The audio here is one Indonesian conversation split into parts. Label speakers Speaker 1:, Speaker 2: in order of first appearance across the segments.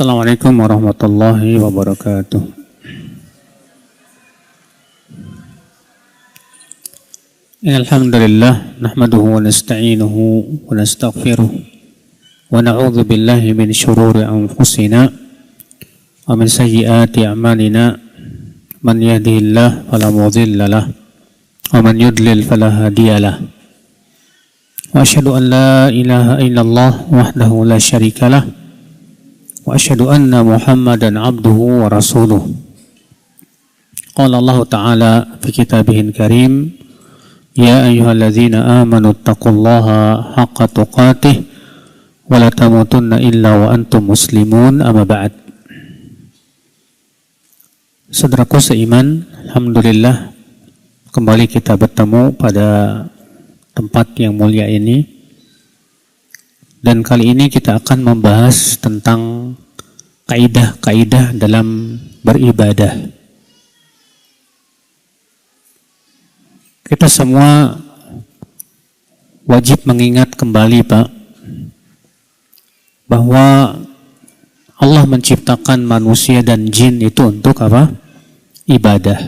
Speaker 1: Assalamualaikum warahmatullahi wabarakatuh. Alhamdulillah nahmaduhu wa nasta'inuhu wa nastaghfiruh wa na'udzu billahi min shururi anfusina wa min sayyiati a'malina. Man yahdihillahu fala mudilla lahu wa man yudlil fala hadiya lahu. Wa asyhadu an la ilaha illallah wahdahu la syarika lahu wa asyhadu anna Muhammadan abduhu wa rasuluh. Qala Allah Ta'ala fi kitabihil karim, ya ayyuhalladzina amanu taqullaha haqqa tuqatih wa la tamutunna illa wa antum muslimun, amma ba'd. Saudaraku seiman, alhamdulillah kembali kita bertemu pada tempat yang mulia ini. Dan kali ini kita akan membahas tentang kaidah-kaidah dalam beribadah. Kita semua wajib mengingat kembali, Pak, bahwa Allah menciptakan manusia dan jin itu untuk apa? Ibadah.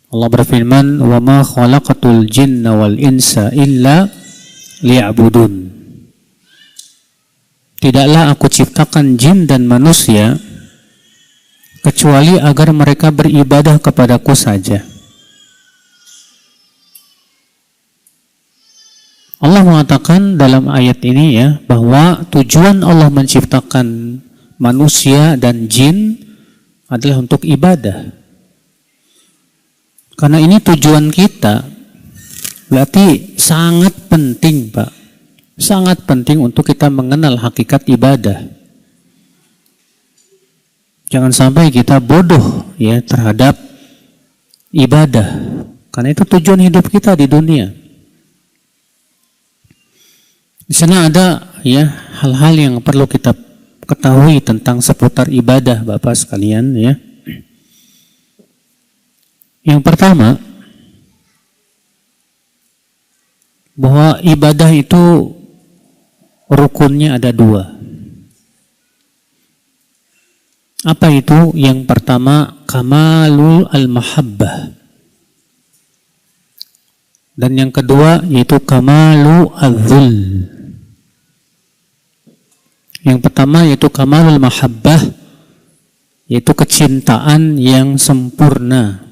Speaker 1: Allah berfirman, "Wa ma khalaqatul jinna wal insa illa liya'budun." Tidaklah aku ciptakan jin dan manusia kecuali agar mereka beribadah kepadaku saja. Allah mengatakan dalam ayat ini ya, bahwa tujuan Allah menciptakan manusia dan jin adalah untuk ibadah. Karena ini tujuan kita, berarti sangat penting, Pak. Sangat penting untuk kita mengenal hakikat ibadah. Jangan sampai kita bodoh ya terhadap ibadah. Karena itu tujuan hidup kita di dunia. Di sana ada ya hal-hal yang perlu kita ketahui tentang seputar ibadah, Bapak sekalian ya. Yang pertama, bahwa ibadah itu rukunnya ada dua. Apa itu? Yang pertama, kamalul al-mahabbah. Dan yang kedua yaitu kamalu al-dhul. Yang pertama yaitu kamalul mahabbah, yaitu kecintaan yang sempurna.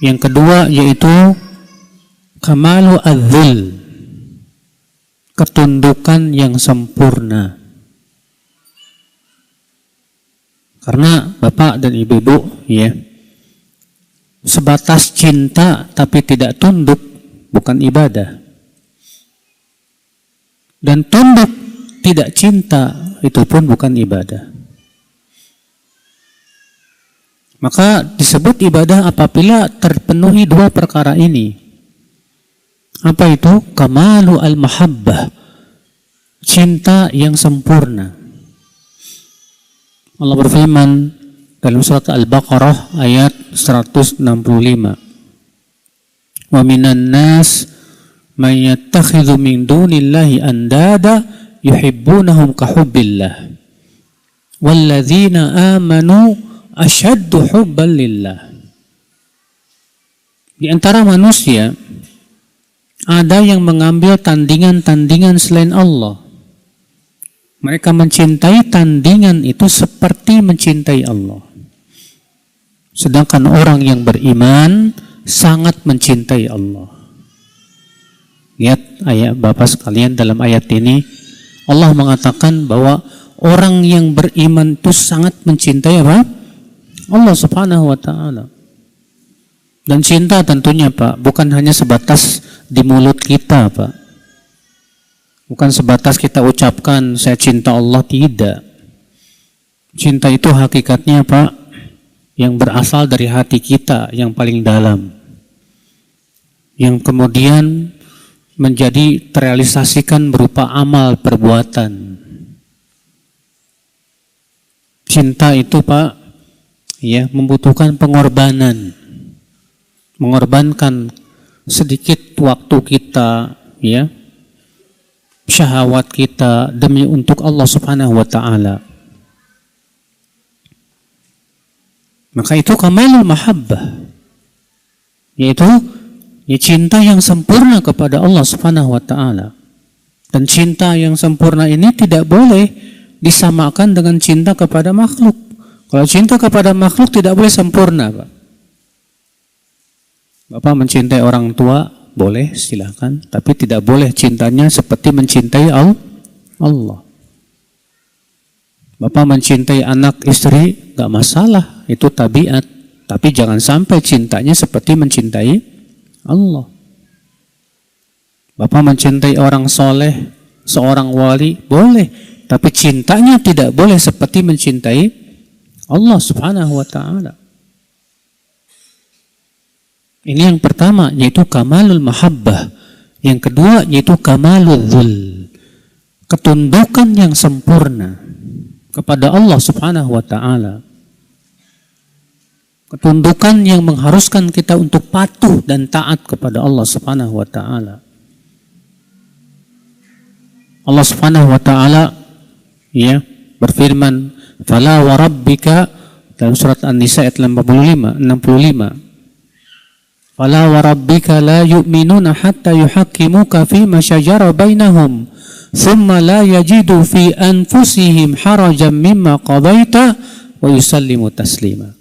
Speaker 1: Yang kedua yaitu kamalu al-dhul, ketundukan yang sempurna. Karena Bapak dan Ibu-ibu ya, sebatas cinta tapi tidak tunduk bukan ibadah. Dan tunduk tidak cinta itu pun bukan ibadah. Maka disebut ibadah apabila terpenuhi dua perkara ini. Apa itu? Kamalu al-mahabbah, cinta yang sempurna. Allah berfirman dalam surat Al-Baqarah ayat 165. Wa minan nas may yattakhidhu min dunillahi andada yuhibbunahum ka hubbillah. Walladzina amanu asyaddu hubban lillah. Di antara manusia ada yang mengambil tandingan-tandingan selain Allah. Mereka mencintai tandingan itu seperti mencintai Allah. Sedangkan orang yang beriman sangat mencintai Allah. Lihat ayat Bapak sekalian, dalam ayat ini Allah mengatakan bahwa orang yang beriman itu sangat mencintai apa? Allah Subhanahu wa Ta'ala. Dan cinta tentunya, Pak, bukan hanya sebatas di mulut kita, Pak. Bukan sebatas kita ucapkan saya cinta Allah, tidak. Cinta itu hakikatnya, Pak, yang berasal dari hati kita yang paling dalam, yang kemudian menjadi terrealisasikan berupa amal perbuatan. Cinta itu, Pak, ya, membutuhkan pengorbanan. Mengorbankan sedikit waktu kita, ya, syahwat kita demi untuk Allah Subhanahu wa taala. Maka itu kamalul mahabbah, yaitu cinta yang sempurna kepada Allah Subhanahu wa taala. Dan cinta yang sempurna ini tidak boleh disamakan dengan cinta kepada makhluk. Kalau cinta kepada makhluk tidak boleh sempurna, Pak. Bapak mencintai orang tua, boleh, silahkan. Tapi tidak boleh cintanya seperti mencintai Allah. Bapak mencintai anak istri, gak masalah. Itu tabiat. Tapi jangan sampai cintanya seperti mencintai Allah. Bapak mencintai orang soleh, seorang wali, boleh. Tapi cintanya tidak boleh seperti mencintai Allah Subhanahu wa ta'ala. Ini yang pertama, yaitu kamalul mahabbah. Yang kedua, yaitu kamalul dhul, ketundukan yang sempurna kepada Allah Subhanahu wa ta'ala. Ketundukan yang mengharuskan kita untuk patuh dan taat kepada Allah Subhanahu wa ta'ala. Allah Subhanahu wa ta'ala berfirman, "Fala wa rabbika," dalam surat An-Nisa ayat 65. Fala wa rabbika la yu'minuna hatta yuhakkimuka fima shajara bainahum thumma la yajidu fi anfusihim harajan mimma qadaita wa yusallimu taslima.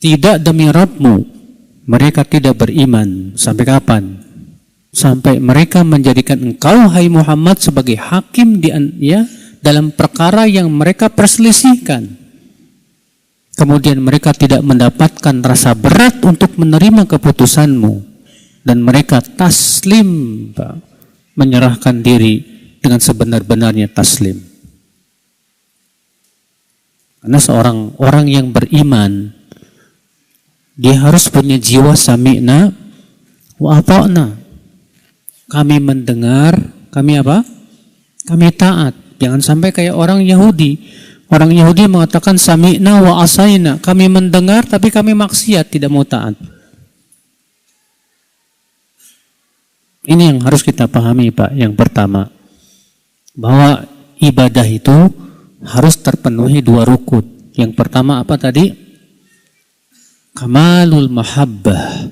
Speaker 1: Tidak demi Rabbmu, mereka tidak beriman. Sampai kapan? Sampai mereka menjadikan engkau, hai Muhammad, sebagai hakim dalam perkara yang mereka perselisihkan. Kemudian mereka tidak mendapatkan rasa berat untuk menerima keputusanmu. Dan mereka taslim, Pak, menyerahkan diri dengan sebenar-benarnya taslim. Karena seorang orang yang beriman, dia harus punya jiwa sami'na wa ata'na. Kami mendengar, kami apa? Kami taat. Jangan sampai kayak orang Yahudi. Orang Yahudi mengatakan sami'na wa asaina, kami mendengar tapi kami maksiat, tidak mau taat. Ini yang harus kita pahami, Pak. Yang pertama, bahwa ibadah itu harus terpenuhi dua rukun. Yang pertama apa tadi? Kamalul mahabbah,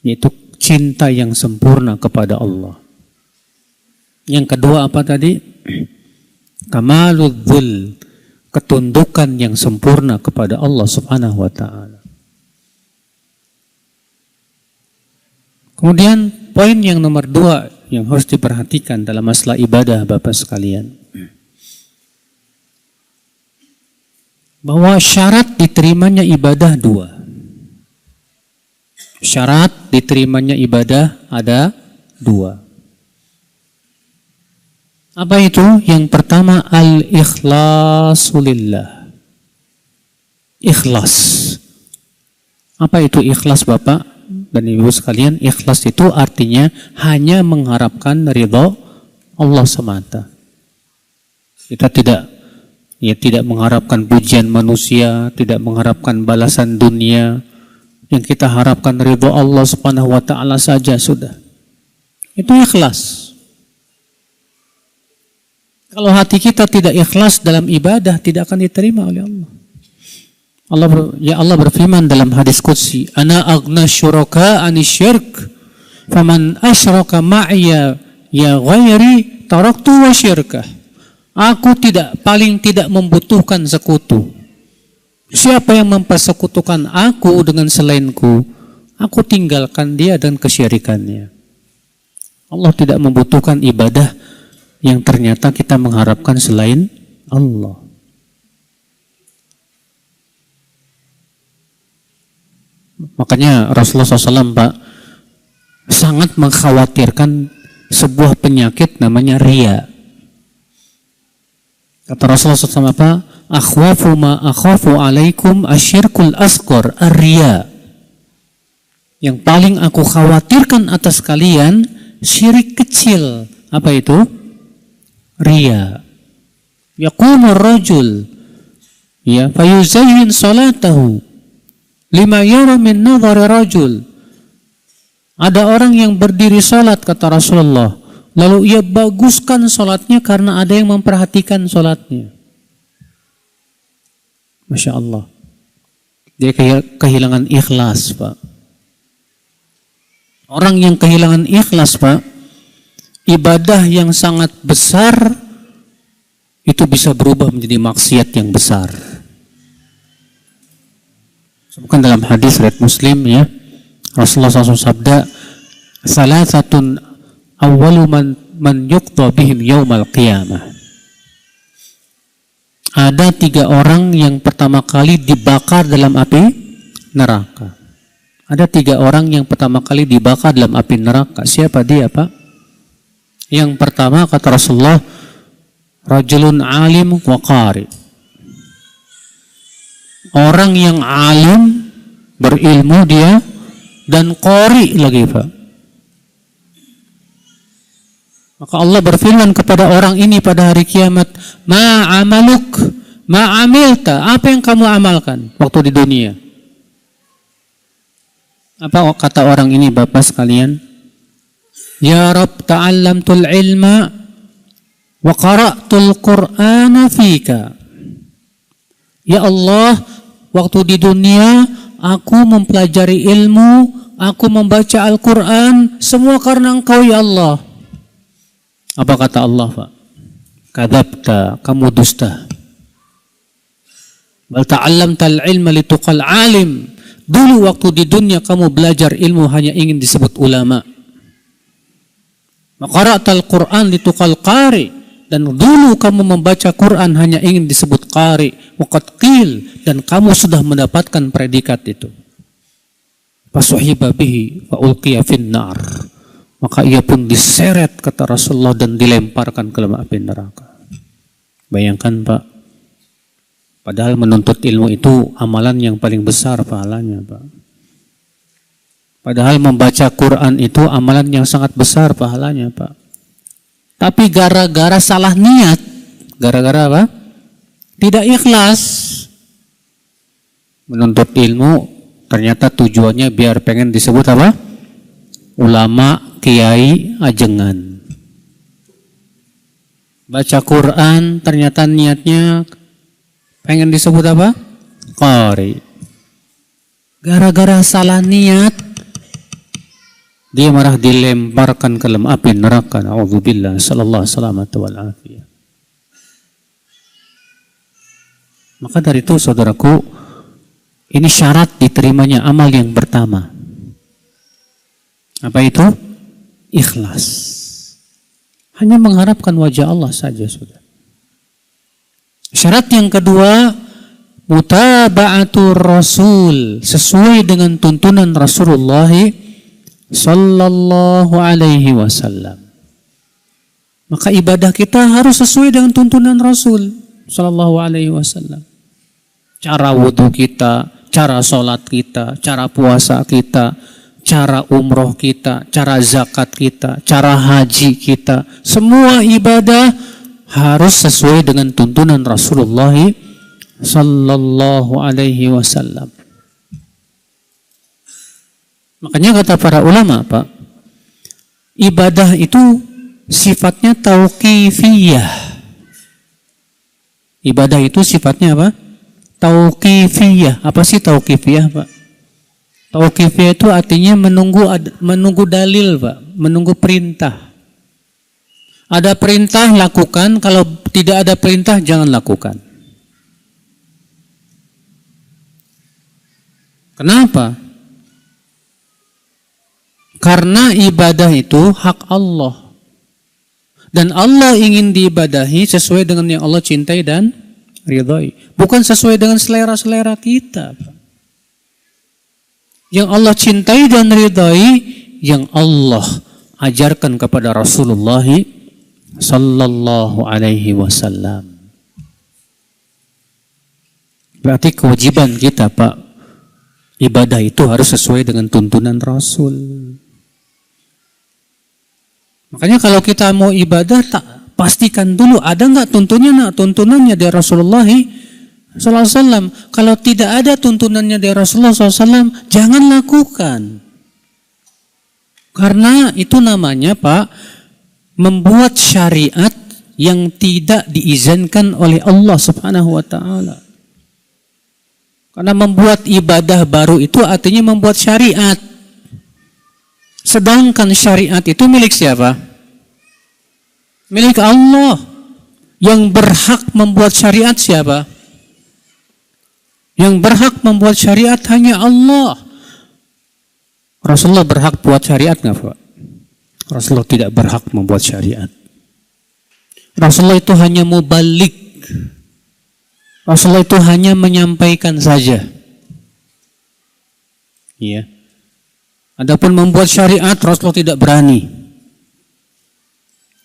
Speaker 1: yaitu cinta yang sempurna kepada Allah. Yang kedua apa tadi? Kamalul dhul, ketundukan yang sempurna kepada Allah Subhanahu wa ta'ala. Kemudian poin yang nomor 2 yang harus diperhatikan dalam masalah ibadah, Bapak sekalian, bahwa syarat diterimanya ibadah 2. Syarat diterimanya ibadah ada 2. Apa itu? Yang pertama, al-ikhlasu lillah. Ikhlas. Apa itu ikhlas, Bapak dan Ibu sekalian? Ikhlas itu artinya hanya mengharapkan ridha Allah semata. Kita tidak mengharapkan pujian manusia, tidak mengharapkan balasan dunia. Yang kita harapkan ridha Allah Subhanahu wa ta'ala saja sudah. Itu ikhlas. Kalau hati kita tidak ikhlas dalam ibadah, tidak akan diterima oleh Allah. Allah berfirman dalam hadis qudsi, "Ana aghna syuraka anisyirk, faman asyraka ma'ya ya ghairi taraktu wa syirkah." Aku paling tidak membutuhkan sekutu. Siapa yang mempersekutukan aku dengan selainku, aku tinggalkan dia dan kesyirikannya. Allah tidak membutuhkan ibadah yang ternyata kita mengharapkan selain Allah. Makanya Rasulullah SAW, Pak, sangat mengkhawatirkan sebuah penyakit namanya riya. Kata Rasulullah SAW apa? Akhwafu ma akhafu alaikum asyirkul asghar, ar-riya. Yang paling aku khawatirkan atas kalian syirik kecil. Apa itu? Riya. Yaqumur rajul fayuzayyin salatahu lima yara min nadhari rajul. Ada orang yang berdiri salat, kata Rasulullah, lalu ia baguskan sholatnya karena ada yang memperhatikan sholatnya. Masya Allah. Dia kehilangan ikhlas, Pak. Orang yang kehilangan ikhlas, Pak, ibadah yang sangat besar itu bisa berubah menjadi maksiat yang besar. Bukan dalam hadis riwayat Muslim ya, Rasulullah SAW sabda, "Salasatun awwalu man yuqta bihim yaumal qiyamah." Ada 3 orang yang pertama kali dibakar dalam api neraka. Ada 3 orang yang pertama kali dibakar dalam api neraka. Siapa dia, Pak? Yang pertama kata Rasulullah, rajulun alim wa qari. Orang yang alim, berilmu dia, dan qari lagi, Pak. Maka Allah berfirman kepada orang ini pada hari kiamat, ma'amaluk, ma'amilta, apa yang kamu amalkan waktu di dunia? Apa kata orang ini, Bapak sekalian? Ya Rabb, ta'allamtul ilma wa qara'tul Qur'ana fika. Ya Allah, waktu di dunia aku mempelajari ilmu, aku membaca Al-Quran, semua karena Engkau ya Allah. Apa kata Allah, Pak? Kadzabta, kamu dusta. Bal ta'allamtal ilma lituqal alim. Dulu waktu di dunia kamu belajar ilmu hanya ingin disebut ulama. Qara'tal Qur'an lituqal qari. Dan dulu kamu membaca Quran hanya ingin disebut qari. Waqad qil, dan kamu sudah mendapatkan predikat itu. Fasuhiba bihi fa ulqiya finnar. Maka ia pun diseret kata Rasulullah dan dilemparkan ke dalam api neraka. Bayangkan, Pak. Padahal menuntut ilmu itu amalan yang paling besar pahalanya, Pak. Padahal membaca Quran itu amalan yang sangat besar pahalanya, Pak. Tapi gara-gara salah niat, gara-gara apa? Tidak ikhlas. Menuntut ilmu ternyata tujuannya biar pengen disebut apa? Ulama, kiai, ajengan. Baca Quran ternyata niatnya pengen disebut apa? Qari. Gara-gara salah niat dia marah dilemparkan ke dalam api neraka. A'udzubillah, sallallahu salamatu wal afiyah. Maka dari itu saudaraku, ini syarat diterimanya amal yang pertama. Apa itu? Ikhlas. Hanya mengharapkan wajah Allah saja sudah. Syarat yang kedua, mutaba'atur Rasul, sesuai dengan tuntunan Rasulullah sallallahu alaihi wasallam. Maka ibadah kita harus sesuai dengan tuntunan Rasul sallallahu alaihi wasallam. Cara wudu kita, cara sholat kita, cara puasa kita, cara umroh kita, cara zakat kita, cara haji kita, semua ibadah harus sesuai dengan tuntunan Rasulullah sallallahu alaihi wasallam. Makanya kata para ulama, Pak, ibadah itu sifatnya tauqifiyah. Ibadah itu sifatnya apa? Tauqifiyah. Apa sih tauqifiyah, Pak? Tauqifiyah itu artinya menunggu dalil, Pak, menunggu perintah. Ada perintah lakukan, kalau tidak ada perintah jangan lakukan. Kenapa? Karena ibadah itu hak Allah. Dan Allah ingin diibadahi sesuai dengan yang Allah cintai dan ridhai. Bukan sesuai dengan selera-selera kita, Pak. Yang Allah cintai dan ridhai, yang Allah ajarkan kepada Rasulullah sallallahu alaihi wasallam. Berarti kewajiban kita, Pak, ibadah itu harus sesuai dengan tuntunan Rasul. Makanya kalau kita mau ibadah, tak pastikan dulu ada nggak tuntunannya dari Rasulullah sallallahu alaihi wasallam. Kalau tidak ada tuntunannya dari Rasulullah sallallahu alaihi wasallam, jangan lakukan. Karena itu namanya, Pak, membuat syariat yang tidak diizinkan oleh Allah Subhanahu wa taala. Karena membuat ibadah baru itu artinya membuat syariat. Sedangkan syariat itu milik siapa? Milik Allah. Yang berhak membuat syariat siapa? Yang berhak membuat syariat hanya Allah. Rasulullah berhak buat syariat nggak, Pak? Rasulullah tidak berhak membuat syariat. Rasulullah itu hanya mubalik. Rasulullah itu hanya menyampaikan saja. Iya. Adapun membuat syariat, Rasulullah tidak berani.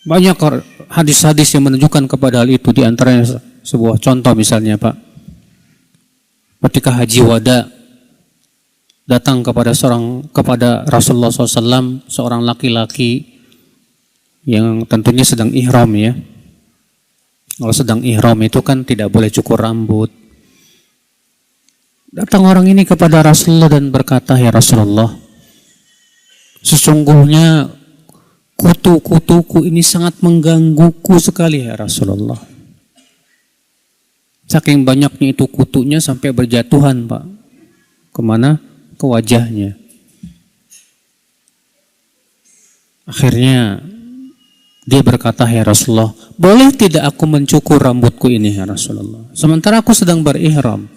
Speaker 1: Banyak hadis-hadis yang menunjukkan kepada hal itu. Di antaranya sebuah contoh misalnya, Pak. Ketika haji wada datang kepada Rasulullah SAW, seorang laki-laki yang tentunya sedang ihram ya. Kalau sedang ihram itu kan tidak boleh cukur rambut. Datang orang ini kepada Rasulullah dan berkata, "Ya Rasulullah, sesungguhnya kutu-kutuku ini sangat menggangguku sekali ya Rasulullah." Saking banyaknya itu kutunya sampai berjatuhan, Pak. Kemana? Ke wajahnya. Akhirnya dia berkata, "Ya Rasulullah, boleh tidak aku mencukur rambutku ini ya Rasulullah? Sementara aku sedang berihram."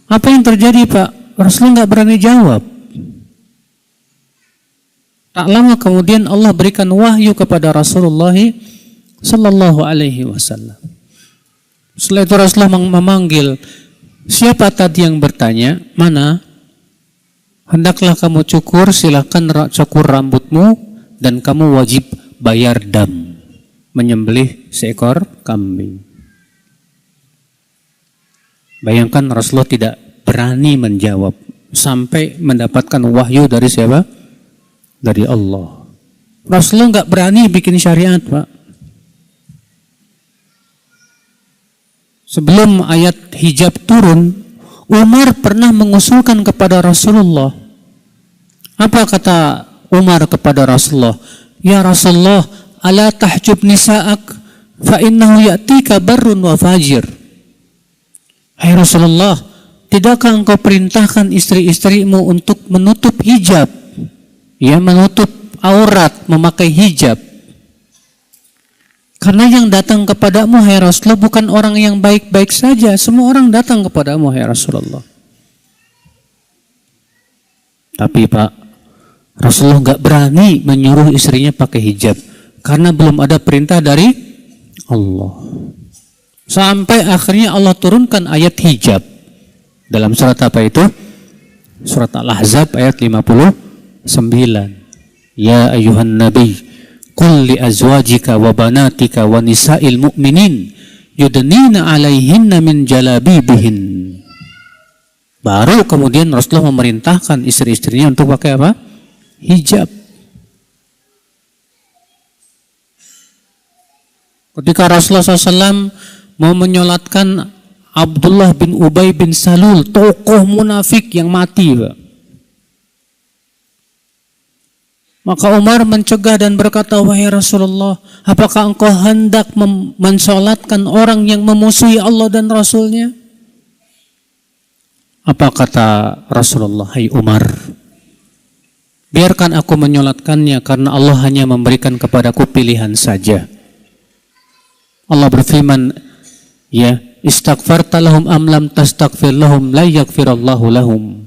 Speaker 1: Apa yang terjadi, Pak? Rasulullah nggak berani jawab. Tak lama kemudian Allah berikan wahyu kepada Rasulullah Sallallahu Alaihi Wasallam. Setelah itu Rasulullah memanggil, "Siapa tadi yang bertanya? Mana? Hendaklah kamu cukur, silakan cukur rambutmu dan kamu wajib bayar dam, menyembelih seekor kambing." Bayangkan Rasulullah tidak berani menjawab sampai mendapatkan wahyu dari siapa? Dari Allah. Rasulullah nggak berani bikin syariat, Pak. Sebelum ayat hijab turun, Umar pernah mengusulkan kepada Rasulullah. Apa kata Umar kepada Rasulullah? "Ya Rasulullah, ala tahjub nisa'ak fa innahu ya'tika barrun wa fajir." Hai Rasulullah, tidakkah engkau perintahkan istri-istrimu untuk menutup hijab? Ya, menutup aurat, memakai hijab. Karena yang datang kepadamu, hai Rasulullah, bukan orang yang baik-baik saja. Semua orang datang kepadamu, hai Rasulullah. Tapi Pak, Rasulullah nggak berani menyuruh istrinya pakai hijab. Karena belum ada perintah dari Allah. Sampai akhirnya Allah turunkan ayat hijab. Dalam surat apa itu? Surat Al-Ahzab ayat 59. Ya ayuhan nabi, qul li azwajika wa banatika wa nisa'il mu'minin yudnina 'alaihinna min jalabibihin. Baru kemudian Rasulullah memerintahkan istri-istrinya untuk pakai apa? Hijab. Ketika Rasulullah SAW mau menyolatkan Abdullah bin Ubay bin Salul, tokoh munafik yang mati, Pak. Maka Umar mencegah dan berkata, "Wahai Rasulullah, apakah engkau hendak mensolatkan orang yang memusuhi Allah dan Rasulnya?" Apa kata Rasulullah? "Hai Umar, biarkan aku menyolatkannya karena Allah hanya memberikan kepadaku pilihan saja." Allah berfirman, ya, "Istaghfarta lahum am lam tastaghfir lahum la yaghfirallahu lahum."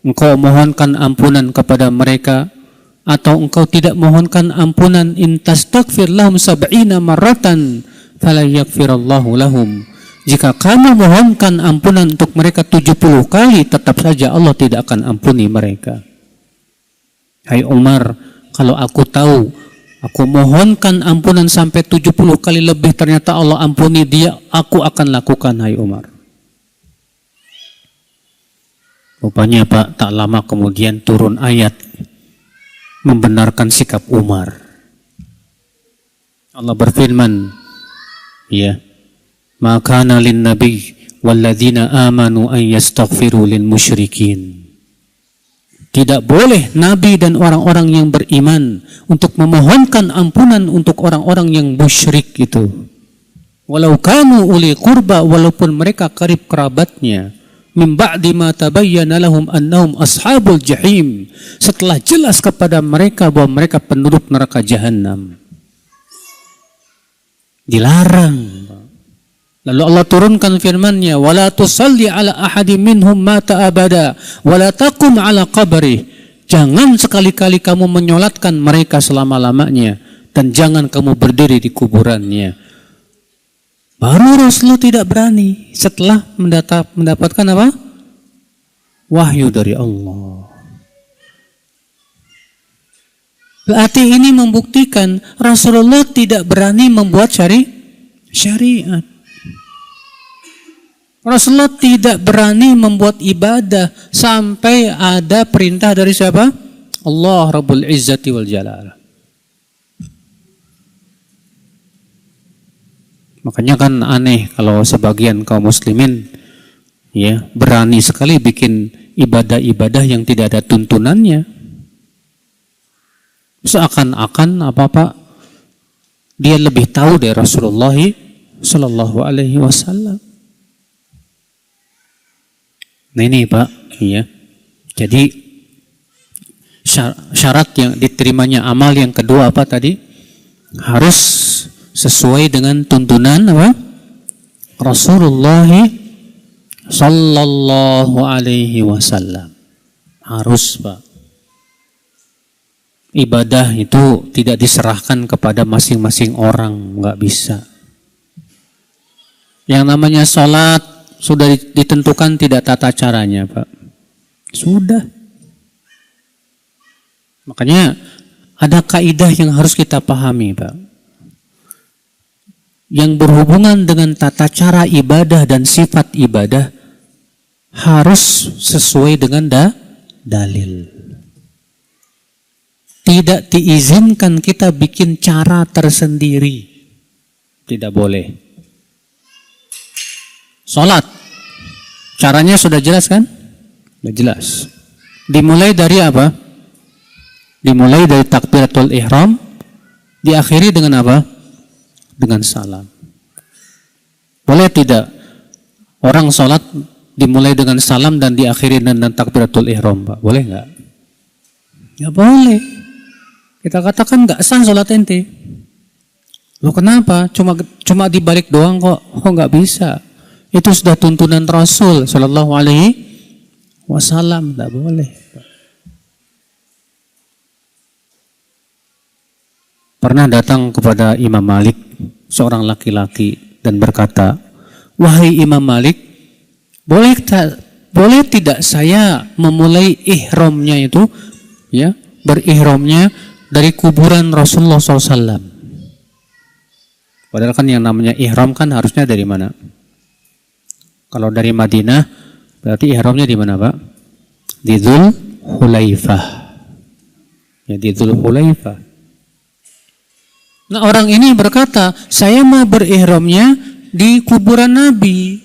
Speaker 1: Engkau mohonkan ampunan kepada mereka atau engkau tidak mohonkan ampunan, in tastaghfir lahum 70 marratan fala yaghfirallahu lahum. Jika kamu mohonkan ampunan untuk mereka 70 kali, tetap saja Allah tidak akan ampuni mereka. Hai Umar, kalau aku tahu, aku mohonkan ampunan sampai 70 kali lebih, ternyata Allah ampuni dia, aku akan lakukan, hai Umar. Rupanya Pak, tak lama kemudian turun ayat membenarkan sikap Umar. Allah berfirman, ya, "Ma kana lin nabi walladzina amanu an yastaghfiru lil musyrikin." Tidak boleh Nabi dan orang-orang yang beriman untuk memohonkan ampunan untuk orang-orang yang musyrik itu. Walau kanu uli qurba, walaupun mereka karib kerabatnya. Min ba'di ma tabayyana lahum annahum ashabul jahim. Setelah jelas kepada mereka bahwa mereka penduduk neraka jahanam. Dilarang. Lalu Allah turunkan firman-Nya, "Wala tusalli ala ahadin minhum mata abada, wala taqum ala qabrih." Jangan sekali-kali kamu menyolatkan mereka selama-lamanya dan jangan kamu berdiri di kuburannya. Baru Rasulullah tidak berani setelah mendapatkan apa? Wahyu dari Allah. Berarti ini membuktikan Rasulullah tidak berani membuat syariat. Rasulullah tidak berani membuat ibadah sampai ada perintah dari siapa? Allah Rabbul Izzati wal Jalal. Makanya kan aneh kalau sebagian kaum muslimin ya berani sekali bikin ibadah-ibadah yang tidak ada tuntunannya. Seakan-akan apa-apa dia lebih tahu dari Rasulullah sallallahu alaihi wasallam. Nah ini Pak, ya. Jadi syarat yang diterimanya amal yang kedua apa tadi? Harus sesuai dengan tuntunan apa? Rasulullah sallallahu alaihi wasallam. Harus Pak. Ibadah itu tidak diserahkan kepada masing-masing orang, nggak bisa. Yang namanya sholat sudah ditentukan tidak tata caranya, Pak. Sudah. Makanya ada kaidah yang harus kita pahami, Pak. Yang berhubungan dengan tata cara ibadah dan sifat ibadah harus sesuai dengan dalil. Tidak diizinkan kita bikin cara tersendiri. Tidak boleh. Salat. Caranya sudah jelas kan? Sudah jelas. Dimulai dari apa? Dimulai dari takbiratul ihram, diakhiri dengan apa? Dengan salam. Boleh tidak orang salat dimulai dengan salam dan diakhiri dengan takbiratul ihram, Pak? Boleh enggak? Ya boleh. Kita katakan nggak sah sholat ente. Loh kenapa? Cuma dibalik doang kok. Kok nggak bisa? Itu sudah tuntunan Rasul Sallallahu Alaihi Wasallam. Nggak boleh. Pernah datang kepada Imam Malik seorang laki-laki dan berkata, wahai Imam Malik, boleh tidak saya memulai ihramnya itu, ya, berihramnya dari kuburan Rasulullah SAW. Padahal kan yang namanya ihram kan harusnya dari mana? Kalau dari Madinah, berarti ihramnya di mana, Pak? Di Dzul Hulaifah. Ya, di Dzul Hulaifah. Nah, orang ini berkata, saya mau berihramnya di kuburan Nabi.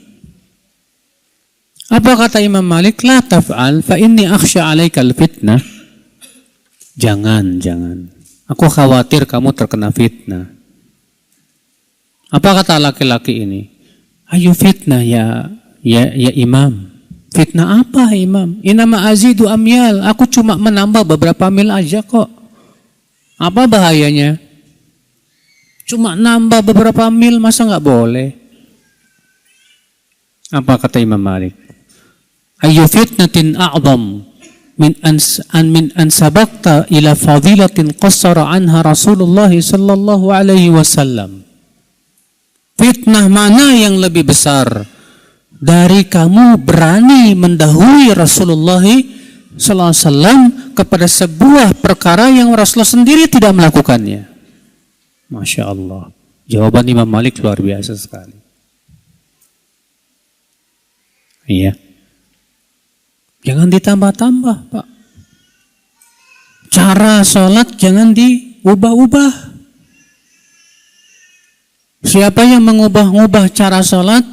Speaker 1: Apa kata Imam Malik? La taf'al fa inni akhsha 'alaikal fitnah. Jangan. Aku khawatir kamu terkena fitnah. Apa kata laki-laki ini? Ayo fitnah ya imam. Fitnah apa imam? Inama azidu amyal. Aku cuma menambah beberapa mil aja kok. Apa bahayanya? Cuma nambah beberapa mil, masa nggak boleh? Apa kata Imam Malik? Ayu fitnatin a'zam min an sabaqta ila fadilatin qassara anha Rasulullah sallallahu alaihi wasallam. Fitnah mana yang lebih besar dari kamu berani mendahului Rasulullah sallallahu alaihi wasallam kepada sebuah perkara yang Rasulullah sendiri tidak melakukannya? Masya Allah. Jawaban Imam Malik luar biasa sekali. Iya. Jangan ditambah-tambah, Pak. Cara sholat jangan diubah-ubah. Siapa yang mengubah-ubah cara sholat,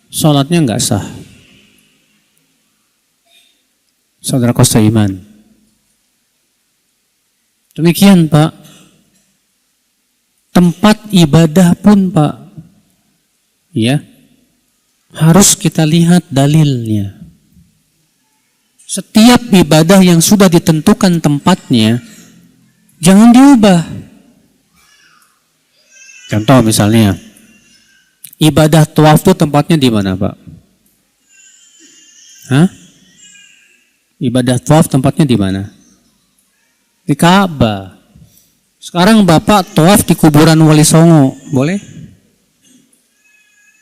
Speaker 1: sholatnya nggak sah. Saudara seiman, Demikian Pak, tempat ibadah pun Pak, ya, harus kita lihat dalilnya. Setiap ibadah yang sudah ditentukan tempatnya, jangan diubah. Contoh misalnya, ibadah tawaf itu tempatnya di mana Pak? Hah? Ibadah tawaf tempatnya di mana? Di Ka'bah. Sekarang Bapak tawaf di kuburan Wali Songo, boleh?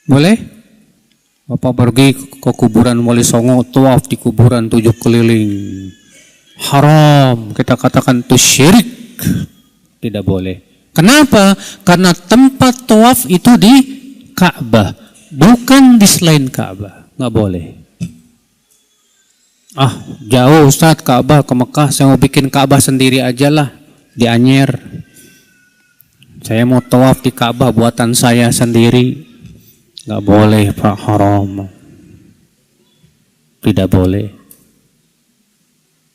Speaker 1: Boleh? Bapak pergi ke kuburan Wali Songo, tawaf di kuburan 7 keliling. Haram, kita katakan itu syirik. Tidak boleh. Kenapa? Karena tempat tawaf itu di Ka'bah, bukan di selain Ka'bah. Nggak boleh. Ah, jauh Ustaz Ka'bah ke Mekah, saya mau bikin Ka'bah sendiri aja lah di Anyer. Saya mau tawaf di Ka'bah buatan saya sendiri. Nggak boleh Pak, haram. Tidak boleh.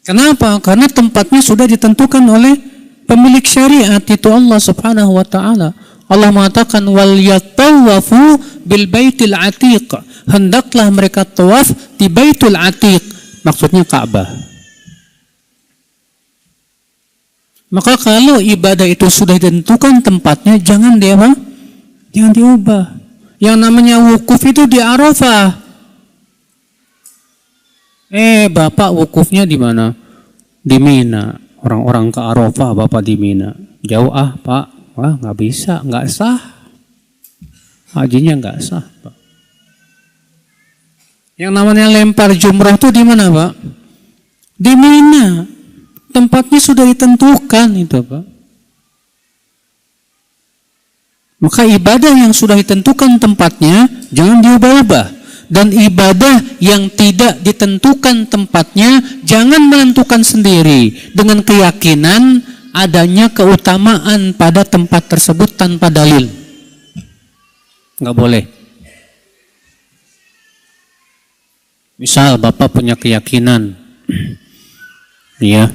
Speaker 1: Kenapa? Karena tempatnya sudah ditentukan oleh pemilik syariat, itu Allah Subhanahu wa taala. Allah mengatakan wal yatawafu bil baitil atiq. Hendaklah mereka tawaf di Baitul Atiq. Maksudnya Ka'bah. Maka kalau ibadah itu sudah ditentukan tempatnya, jangan diubah. Yang namanya wukuf itu di Arafah. Bapak wukufnya di mana? Di Mina. Orang-orang ke Arafah, Bapak di Mina. Jauh Pak. Wah, nggak bisa, nggak sah. Hajinya nggak sah Pak. Yang namanya lempar jumrah itu di mana Pak? Di Mina. Tempatnya sudah ditentukan itu Pak. Maka ibadah yang sudah ditentukan tempatnya jangan diubah-ubah. Dan ibadah yang tidak ditentukan tempatnya jangan menentukan sendiri dengan keyakinan adanya keutamaan pada tempat tersebut tanpa dalil. Nggak boleh. Misal Bapak punya keyakinan ya,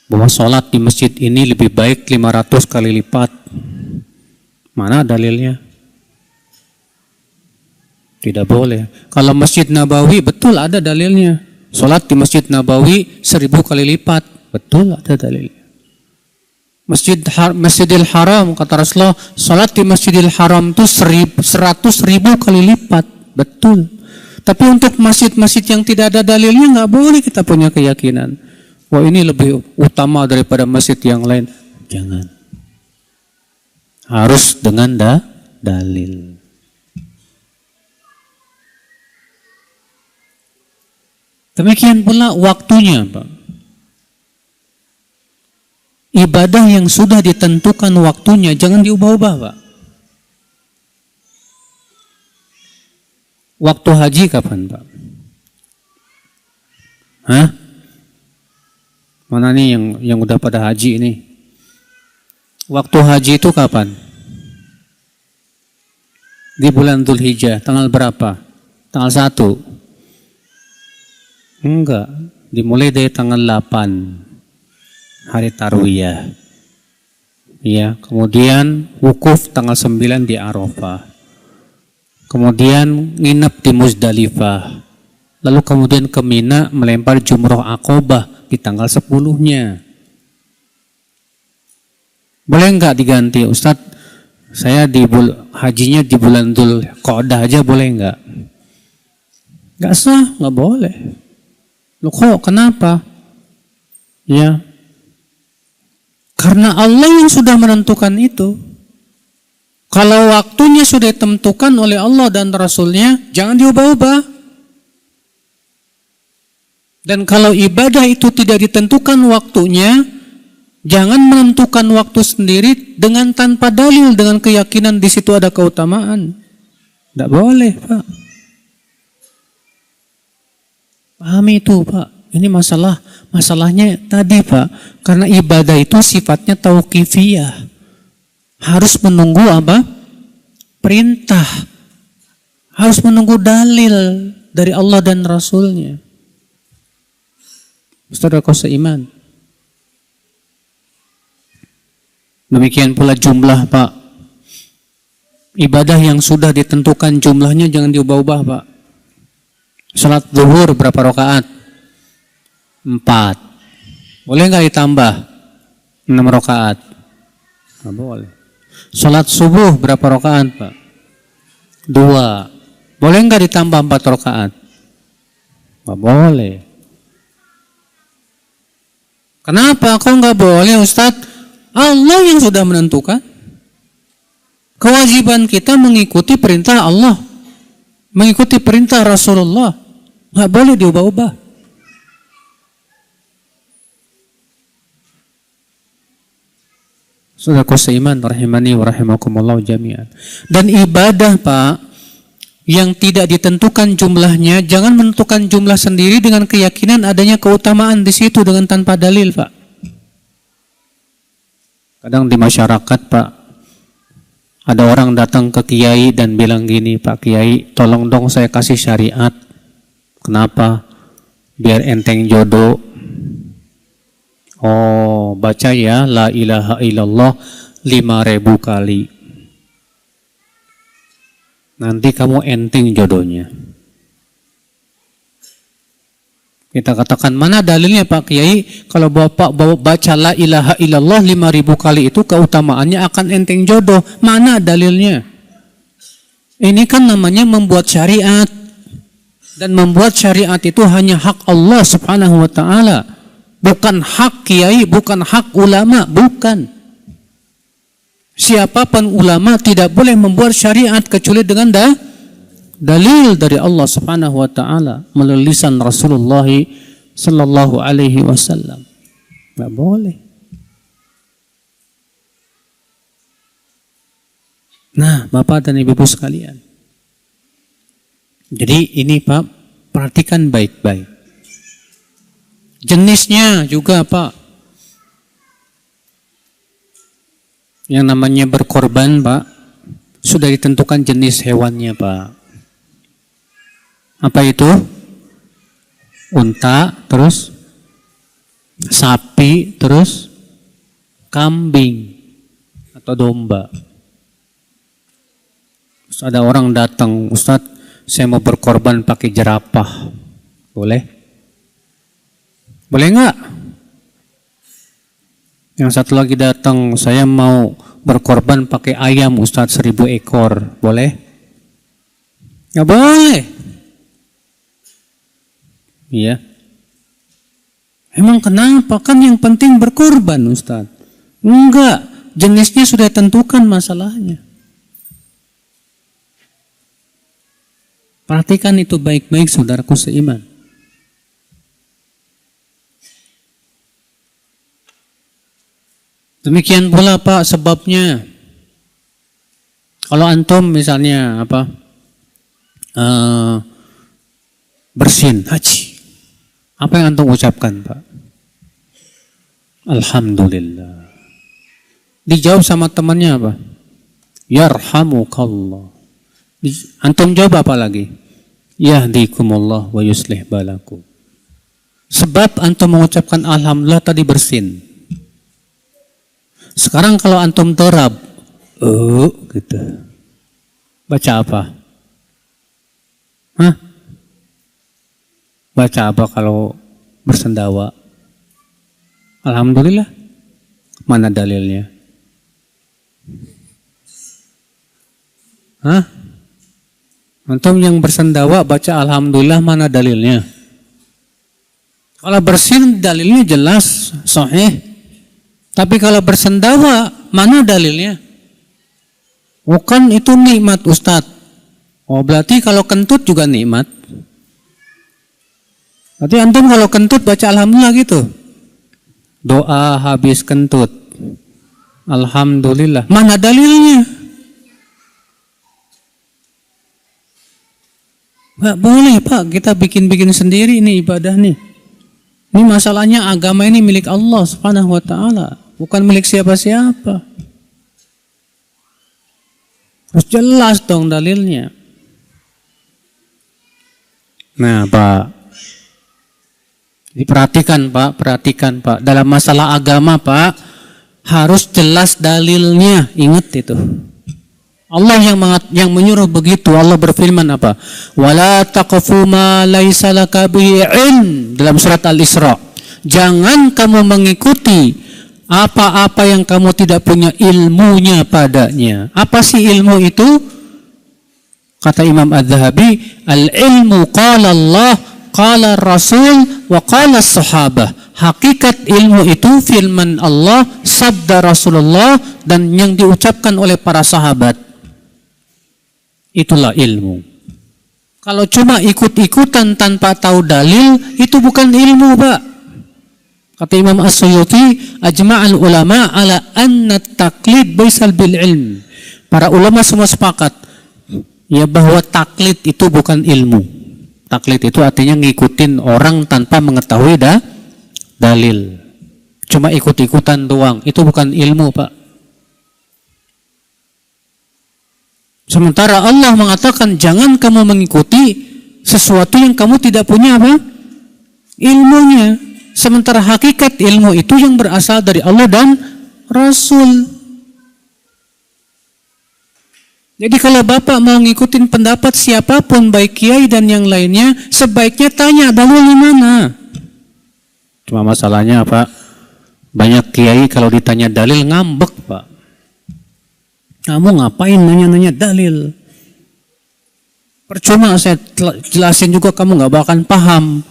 Speaker 1: bahwa sholat di masjid ini lebih baik 500 kali lipat. Mana dalilnya? Tidak boleh. Kalau Masjid Nabawi betul ada dalilnya. Sholat di Masjid Nabawi 1000 kali lipat. Betul ada dalilnya. Masjidil Haram, kata Rasulullah, sholat di Masjidil Haram itu 100.000 kali lipat. Betul. Tapi untuk masjid-masjid yang tidak ada dalilnya nggak boleh kita punya keyakinan. Wah, ini lebih utama daripada masjid yang lain. Jangan. Harus dengan dalil. Demikian pula waktunya, Pak. Ibadah yang sudah ditentukan waktunya jangan diubah-ubah, Pak. Waktu haji kapan, Pak? Hah? Mana nih yang udah pada haji ini? Waktu haji itu kapan? Di bulan Dzulhijjah, tanggal berapa? Tanggal 1? Enggak, dimulai dari tanggal 8, hari Tarwiyah. Ya, kemudian wukuf tanggal 9 di Arafah. Kemudian nginep di Muzdalifah. Lalu kemudian ke Mina melempar jumrah Aqobah di tanggal 10-nya. Boleh enggak diganti? Ustadz, saya hajinya di bulan Dzulqa'dah aja, boleh enggak? Enggak sah, enggak boleh. Loh kok, kenapa? Ya, karena Allah yang sudah menentukan itu. Kalau waktunya sudah ditentukan oleh Allah dan Rasulnya, jangan diubah-ubah. Dan kalau ibadah itu tidak ditentukan waktunya, jangan menentukan waktu sendiri dengan tanpa dalil, dengan keyakinan di situ ada keutamaan. Tidak boleh, Pak. Pahami itu, Pak. Ini masalahnya tadi, Pak. Karena ibadah itu sifatnya tauqifiyah. Harus menunggu apa? Perintah. Harus menunggu dalil dari Allah dan Rasulnya. Saudara kau seiman. Demikian pula jumlah, Pak. Ibadah yang sudah ditentukan jumlahnya jangan diubah-ubah, Pak. Salat zuhur berapa rakaat? 4. Boleh nggak ditambah 6 rakaat? Nggak boleh. Salat subuh berapa rakaat, Pak? 2. Boleh nggak ditambah 4 rakaat? Nggak boleh. Kenapa? Kok nggak boleh, Ustadz? Allah yang sudah menentukan. Kewajiban kita mengikuti perintah Allah, mengikuti perintah Rasulullah. Nggak boleh diubah-ubah. Saudaraku seiman, rahimani wa rahimakumullah jami'an. Dan ibadah, Pak, yang tidak ditentukan jumlahnya, jangan menentukan jumlah sendiri dengan keyakinan adanya keutamaan di situ dengan tanpa dalil, Pak. Kadang di masyarakat, Pak, ada orang datang ke kiai dan bilang gini, Pak Kiai, tolong dong saya kasih syariat. Kenapa? Biar enteng jodoh. Oh, baca ya la ilaha illallah 5.000 kali. Nanti kamu enteng jodohnya. Kita katakan, mana dalilnya Pak Kiai? Kalau Bapak baca la ilaha illallah 5.000 kali itu keutamaannya akan enteng jodoh. Mana dalilnya? Ini kan namanya membuat syariat. Dan membuat syariat itu hanya hak Allah subhanahu wa ta'ala. Bukan hak kiai, bukan hak ulama, bukan. Siapapun ulama tidak boleh membuat syariat kecuali dengan dalil dari Allah subhanahu wa ta'ala melalui lisan Rasulullah sallallahu alaihi wasallam. Nggak boleh. Nah, Bapak dan Ibu sekalian. Jadi ini Pak, perhatikan baik-baik. Jenisnya juga, Pak. Yang namanya berkorban, Pak, sudah ditentukan jenis hewannya, Pak. Apa itu? Unta, terus sapi, terus kambing atau domba. Terus ada orang datang, Ustadz, saya mau berkorban pakai jerapah. Boleh? Boleh nggak? Yang satu lagi datang, saya mau berkorban pakai ayam, Ustadz, 1.000 ekor. Boleh? Nggak boleh. Iya. Emang kenapa? Kan yang penting berkorban, Ustadz. Enggak, jenisnya sudah tentukan masalahnya. Perhatikan itu baik-baik, saudaraku seiman. Demikian pula Pak sebabnya. Kalau antum misalnya bersin haji, apa yang antum ucapkan, Pak? Alhamdulillah. Dijawab sama temannya apa? Yarhamukallah. Antum jawab apa lagi? Yahdikumullah wa yuslih balakum. Sebab antum mengucapkan alhamdulillah tadi bersin. Sekarang kalau antum terab, gitu. Baca apa? Hah? Baca apa kalau bersendawa? Alhamdulillah. Mana dalilnya? Hah? Antum yang bersendawa baca alhamdulillah, mana dalilnya? Kalau bersin dalilnya jelas, sahih. Tapi kalau bersendawa, mana dalilnya? Bukan itu nikmat, Ustadz. Oh, berarti kalau kentut juga nikmat. Berarti antum kalau kentut baca alhamdulillah gitu. Doa habis kentut. Alhamdulillah. Mana dalilnya? Nggak boleh, Pak. Kita bikin-bikin sendiri ini ibadah nih. Ini masalahnya agama ini milik Allah subhanahu wa ta'ala. Bukan milik siapa-siapa. Harus jelas dong dalilnya. Nah, Pak. Diperhatikan, Pak. Perhatikan, Pak. Dalam masalah agama, Pak, harus jelas dalilnya. Ingat itu. Allah yang menyuruh begitu. Allah berfirman apa? Wala taqfu ma laisa laka bihi ilm, dalam surat Al-Isra. Jangan kamu mengikuti apa-apa yang kamu tidak punya ilmunya padanya. Apa sih ilmu itu? Kata Imam Az-Zahabi, al-ilmu qala Allah, qala Rasul, wa qala sahabah. Hakikat ilmu itu firman Allah, sabda Rasulullah, dan yang diucapkan oleh para sahabat. Itulah ilmu. Kalau cuma ikut-ikutan tanpa tahu dalil, itu bukan ilmu, Pak. Kata Imam As-Suyuti, ajma'al ulama ala anna taklid baisal bil ilm. Para ulama semua sepakat ya bahwa taklid itu bukan ilmu. Taklid itu artinya ngikutin orang tanpa mengetahui dalil. Cuma ikut-ikutan doang. Itu bukan ilmu, Pak. Sementara Allah mengatakan jangan kamu mengikuti sesuatu yang kamu tidak punya apa? Ilmunya. Sementara hakikat ilmu itu yang berasal dari Allah dan Rasul. Jadi kalau Bapak mau ngikutin pendapat siapapun, baik kiai dan yang lainnya, sebaiknya tanya dalil di mana. Cuma masalahnya apa? Banyak kiai kalau ditanya dalil ngambek, Pak. Kamu ngapain nanya-nanya dalil? Percuma saya jelasin juga kamu nggak bakal paham.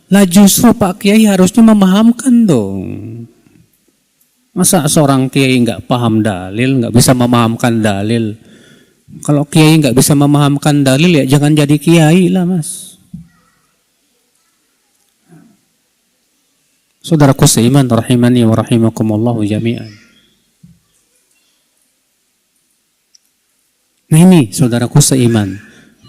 Speaker 1: Lah justru Pak Kiai harusnya memahamkan dong. Masa seorang kiai nggak paham dalil, nggak bisa memahamkan dalil? Kalau kiai nggak bisa memahamkan dalil ya jangan jadi kiai lah, Mas. Saudaraku seiman rahimani wa rahimakumullah jami'an. Nah ini saudaraku seiman.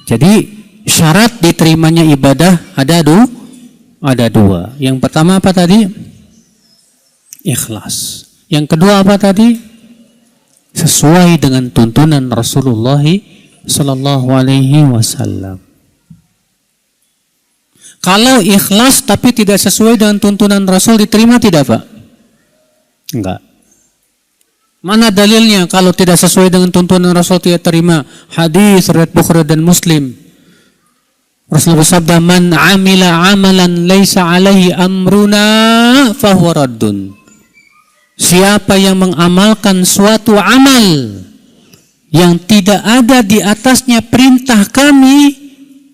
Speaker 1: Jadi syarat diterimanya ibadah ada dua. Yang pertama apa tadi? Ikhlas. Yang kedua apa tadi? Sesuai dengan tuntunan Rasulullah Sallallahu Alaihi Wasallam. Kalau ikhlas tapi tidak sesuai dengan tuntunan Rasul diterima tidak, Pak? Enggak. Mana dalilnya kalau tidak sesuai dengan tuntunan Rasul tidak terima? Hadis riwayat Bukhari dan Muslim. Rasulullah bersabda, "Man 'amila 'amalan laisa 'alaihi amruna fahuwa raddun." Siapa yang mengamalkan suatu amal yang tidak ada di atasnya perintah kami,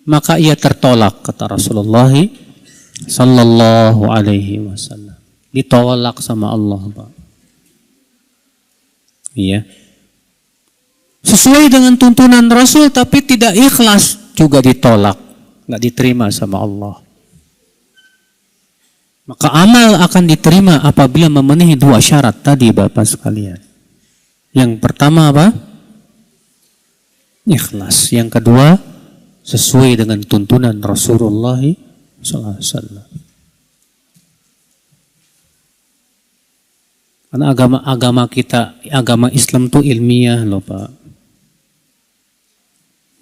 Speaker 1: maka ia tertolak, kata Rasulullah sallallahu alaihi wasallam. Ditolak sama Allah, Pak. Iya. Sesuai dengan tuntunan Rasul tapi tidak ikhlas juga ditolak, nggak diterima sama Allah. Maka amal akan diterima apabila memenuhi dua syarat tadi, Bapak sekalian. Yang pertama apa? Ikhlas. Yang kedua, sesuai dengan tuntunan Rasulullah sallallahu alaihi wasallam. Karena agama kita, agama Islam itu ilmiah loh, Pak.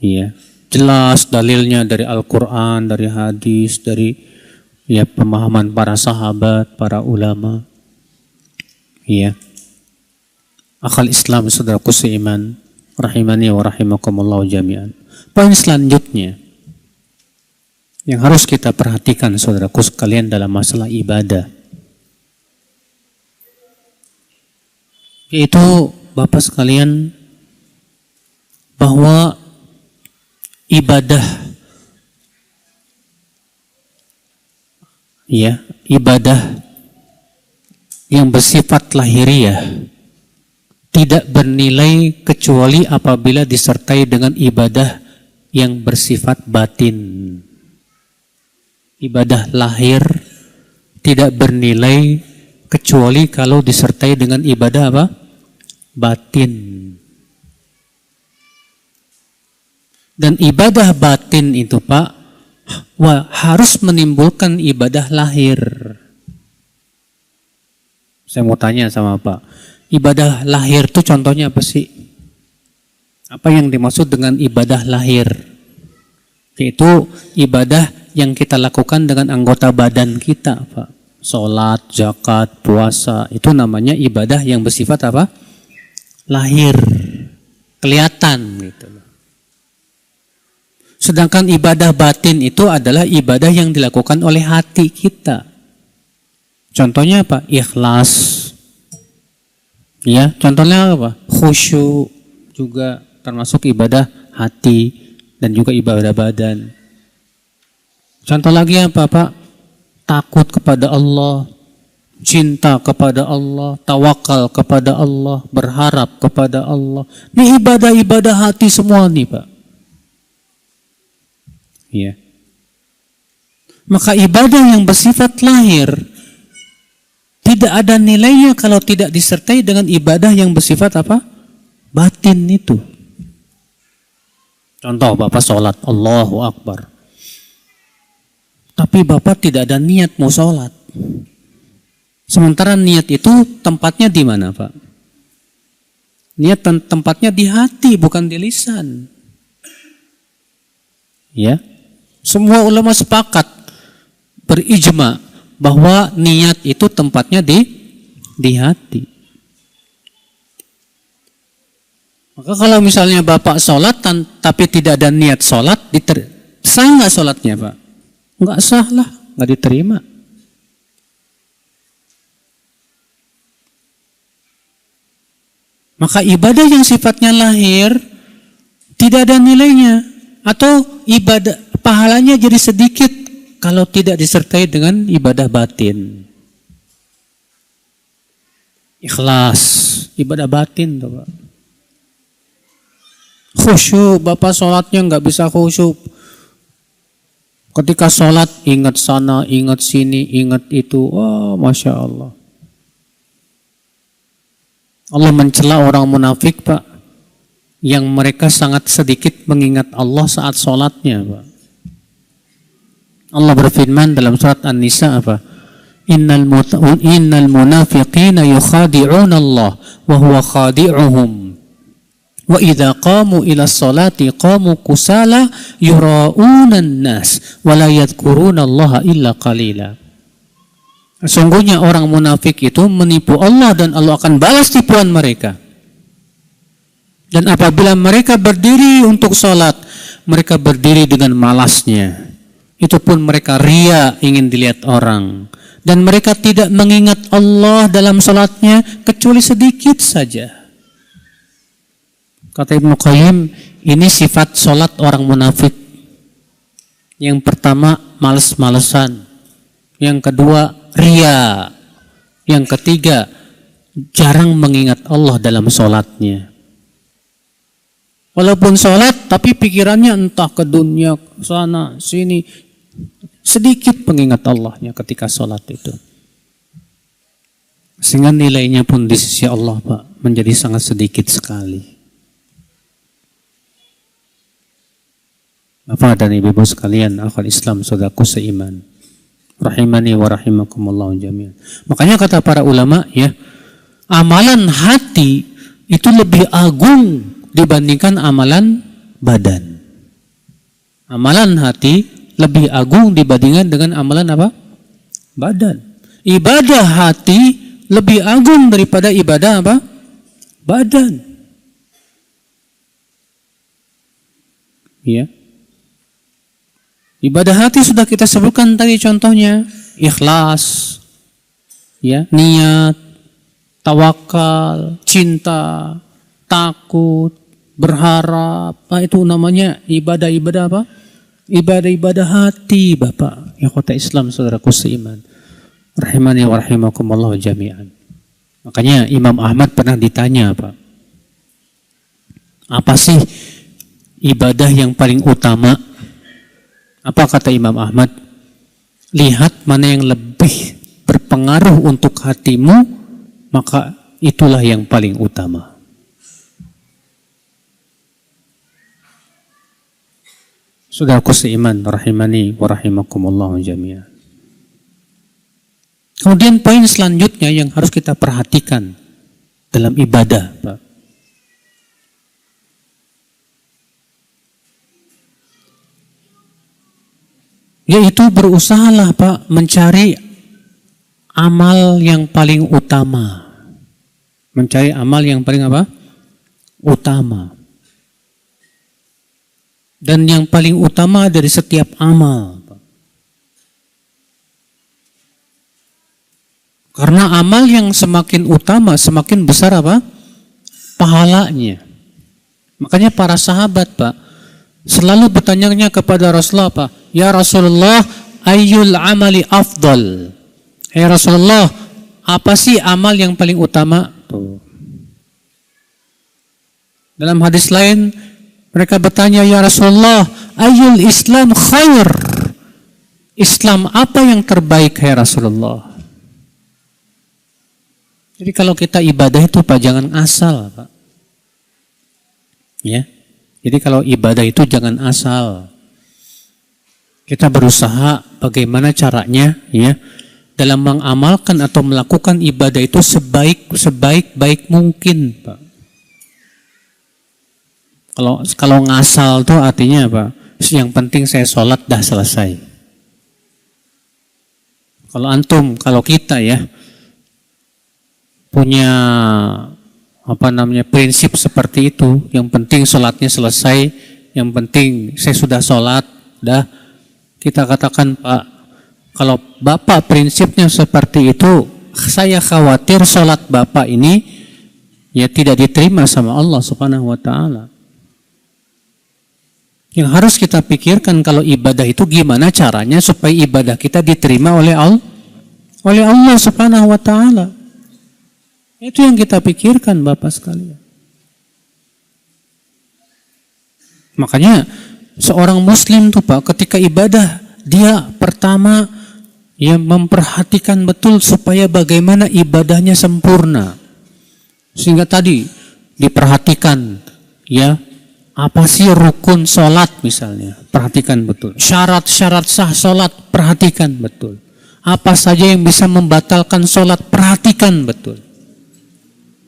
Speaker 1: Iya, jelas dalilnya dari Al-Quran, dari hadis, dari ya pemahaman para sahabat, para ulama. Iya. Akal Islam, saudaraku seiman, rahimani wa rahimakumullah jami'an. Poin selanjutnya yang harus kita perhatikan, saudaraku sekalian, dalam masalah ibadah, yaitu Bapak sekalian, bahwa ibadah yang bersifat lahiriah tidak bernilai kecuali apabila disertai dengan ibadah yang bersifat batin. Ibadah lahir tidak bernilai kecuali kalau disertai dengan ibadah apa? Batin. Dan ibadah batin itu, Pak, harus menimbulkan ibadah lahir. Saya mau tanya sama Pak, ibadah lahir itu contohnya apa sih? Apa yang dimaksud dengan ibadah lahir? Yaitu ibadah yang kita lakukan dengan anggota badan kita, Pak. Sholat, zakat, puasa, itu namanya ibadah yang bersifat apa? Lahir, kelihatan gitu. Sedangkan ibadah batin itu adalah ibadah yang dilakukan oleh hati kita. Contohnya apa? Ikhlas. Ya, contohnya apa? Khusyuk juga termasuk ibadah hati dan juga ibadah badan. Contoh lagi apa, Pak? Takut kepada Allah, cinta kepada Allah, tawakal kepada Allah, berharap kepada Allah. Ini ibadah-ibadah hati semua nih, Pak. Ya. Maka ibadah yang bersifat lahir tidak ada nilainya kalau tidak disertai dengan ibadah yang bersifat apa? Batin itu. Contoh, Bapak sholat, Allahu Akbar. Tapi Bapak tidak ada niat mau sholat. Sementara niat itu tempatnya di mana, Pak? Niat tempatnya di hati, bukan di lisan. Ya. Semua ulama sepakat berijma bahwa niat itu tempatnya di hati. Maka kalau misalnya Bapak sholat tapi tidak ada niat sholat, sah nggak sholatnya, Pak? Nggak sah lah, nggak diterima. Maka ibadah yang sifatnya lahir tidak ada nilainya, atau ibadah pahalanya jadi sedikit kalau tidak disertai dengan ibadah batin. Ikhlas, ibadah batin tuh, Pak. Khusyuk, Bapak sholatnya nggak bisa khusyuk. Ketika sholat ingat sana, ingat sini, ingat itu. Wah, Masya Allah. Allah mencela orang munafik, Pak, yang mereka sangat sedikit mengingat Allah saat sholatnya, Pak. Allah berfirman dalam surat An-Nisa apa? Innal munafiqina yukhadi'una Allah wa huwa khadi'uhum. Wa idza qamu ila sholati qamu kusala yura'una an-nas wa la yadhkuruna Allah illa qalila. Sesungguhnya orang munafik itu menipu Allah dan Allah akan balas tipuan mereka. Dan apabila mereka berdiri untuk sholat, mereka berdiri dengan malasnya. Itu pun mereka ria, ingin dilihat orang. Dan mereka tidak mengingat Allah dalam salatnya kecuali sedikit saja. Kata Ibnu Qayyim, ini sifat salat orang munafik. Yang pertama, males-malesan. Yang kedua, ria. Yang ketiga, jarang mengingat Allah dalam salatnya. Walaupun salat, tapi pikirannya entah ke dunia, sana, sini. Sedikit pengingat Allahnya ketika sholat itu. Sehingga nilainya pun di sisi Allah, Pak, menjadi sangat sedikit sekali. Bapak dan Ibu sekalian, akhwat Islam, saudaraku seiman, rahimani wa rahimakumullah jami'an. Makanya kata para ulama, ya, amalan hati itu lebih agung dibandingkan amalan badan. Amalan hati lebih agung dibandingkan dengan amalan apa? Badan. Ibadah hati lebih agung daripada ibadah apa? Badan. Ya. Ibadah hati sudah kita sebutkan tadi contohnya, ikhlas, ya, niat, tawakal, cinta, takut, berharap. Itu namanya ibadah-ibadah apa? Ibadah-ibadah hati, Bapak. Ya kota Islam, saudaraku seiman. Rahimani wa rahimakumullah jami'an. Makanya Imam Ahmad pernah ditanya, Pak, apa sih ibadah yang paling utama? Apa kata Imam Ahmad? Lihat mana yang lebih berpengaruh untuk hatimu, maka itulah yang paling utama. Saudaraku seiman, rahimani wa rahimakumullah jami'an. Kemudian poin selanjutnya yang harus kita perhatikan dalam ibadah, Pak, yaitu berusahalah, Pak, mencari amal yang paling utama. Mencari amal yang paling apa? Utama. Dan yang paling utama dari setiap amal. Karena amal yang semakin utama, semakin besar apa? Pahalanya. Makanya para sahabat, Pak, selalu bertanya kepada Rasulullah, Pak, ya Rasulullah, ayyul amali afdal? Ya Rasulullah, apa sih amal yang paling utama? Dalam hadis lain, mereka bertanya, ya Rasulullah, ayyul Islam khair? Islam apa yang terbaik, ya Rasulullah? Jadi kalau kita ibadah itu, Pak, jangan asal, Pak. Ya. Jadi kalau ibadah itu jangan asal. Kita berusaha bagaimana caranya, ya, dalam mengamalkan atau melakukan ibadah itu sebaik mungkin, Pak. Kalau ngasal tuh artinya apa? Yang penting saya sholat dah selesai. Kalau kita ya punya prinsip seperti itu, yang penting sholatnya selesai, yang penting saya sudah sholat, dah. Kita katakan, Pak, kalau Bapak prinsipnya seperti itu, saya khawatir sholat Bapak ini ya tidak diterima sama Allah Subhanahu wa Ta'ala. Yang harus kita pikirkan kalau ibadah itu gimana caranya supaya ibadah kita diterima oleh Allah Subhanahu wa Ta'ala. Itu yang kita pikirkan, Bapak sekalian. Makanya seorang muslim tuh, Pak, ketika ibadah dia pertama ya memperhatikan betul supaya bagaimana ibadahnya sempurna. Sehingga tadi diperhatikan ya apa sih rukun sholat misalnya, perhatikan betul. Syarat-syarat sah sholat, perhatikan betul. Apa saja yang bisa membatalkan sholat, perhatikan betul.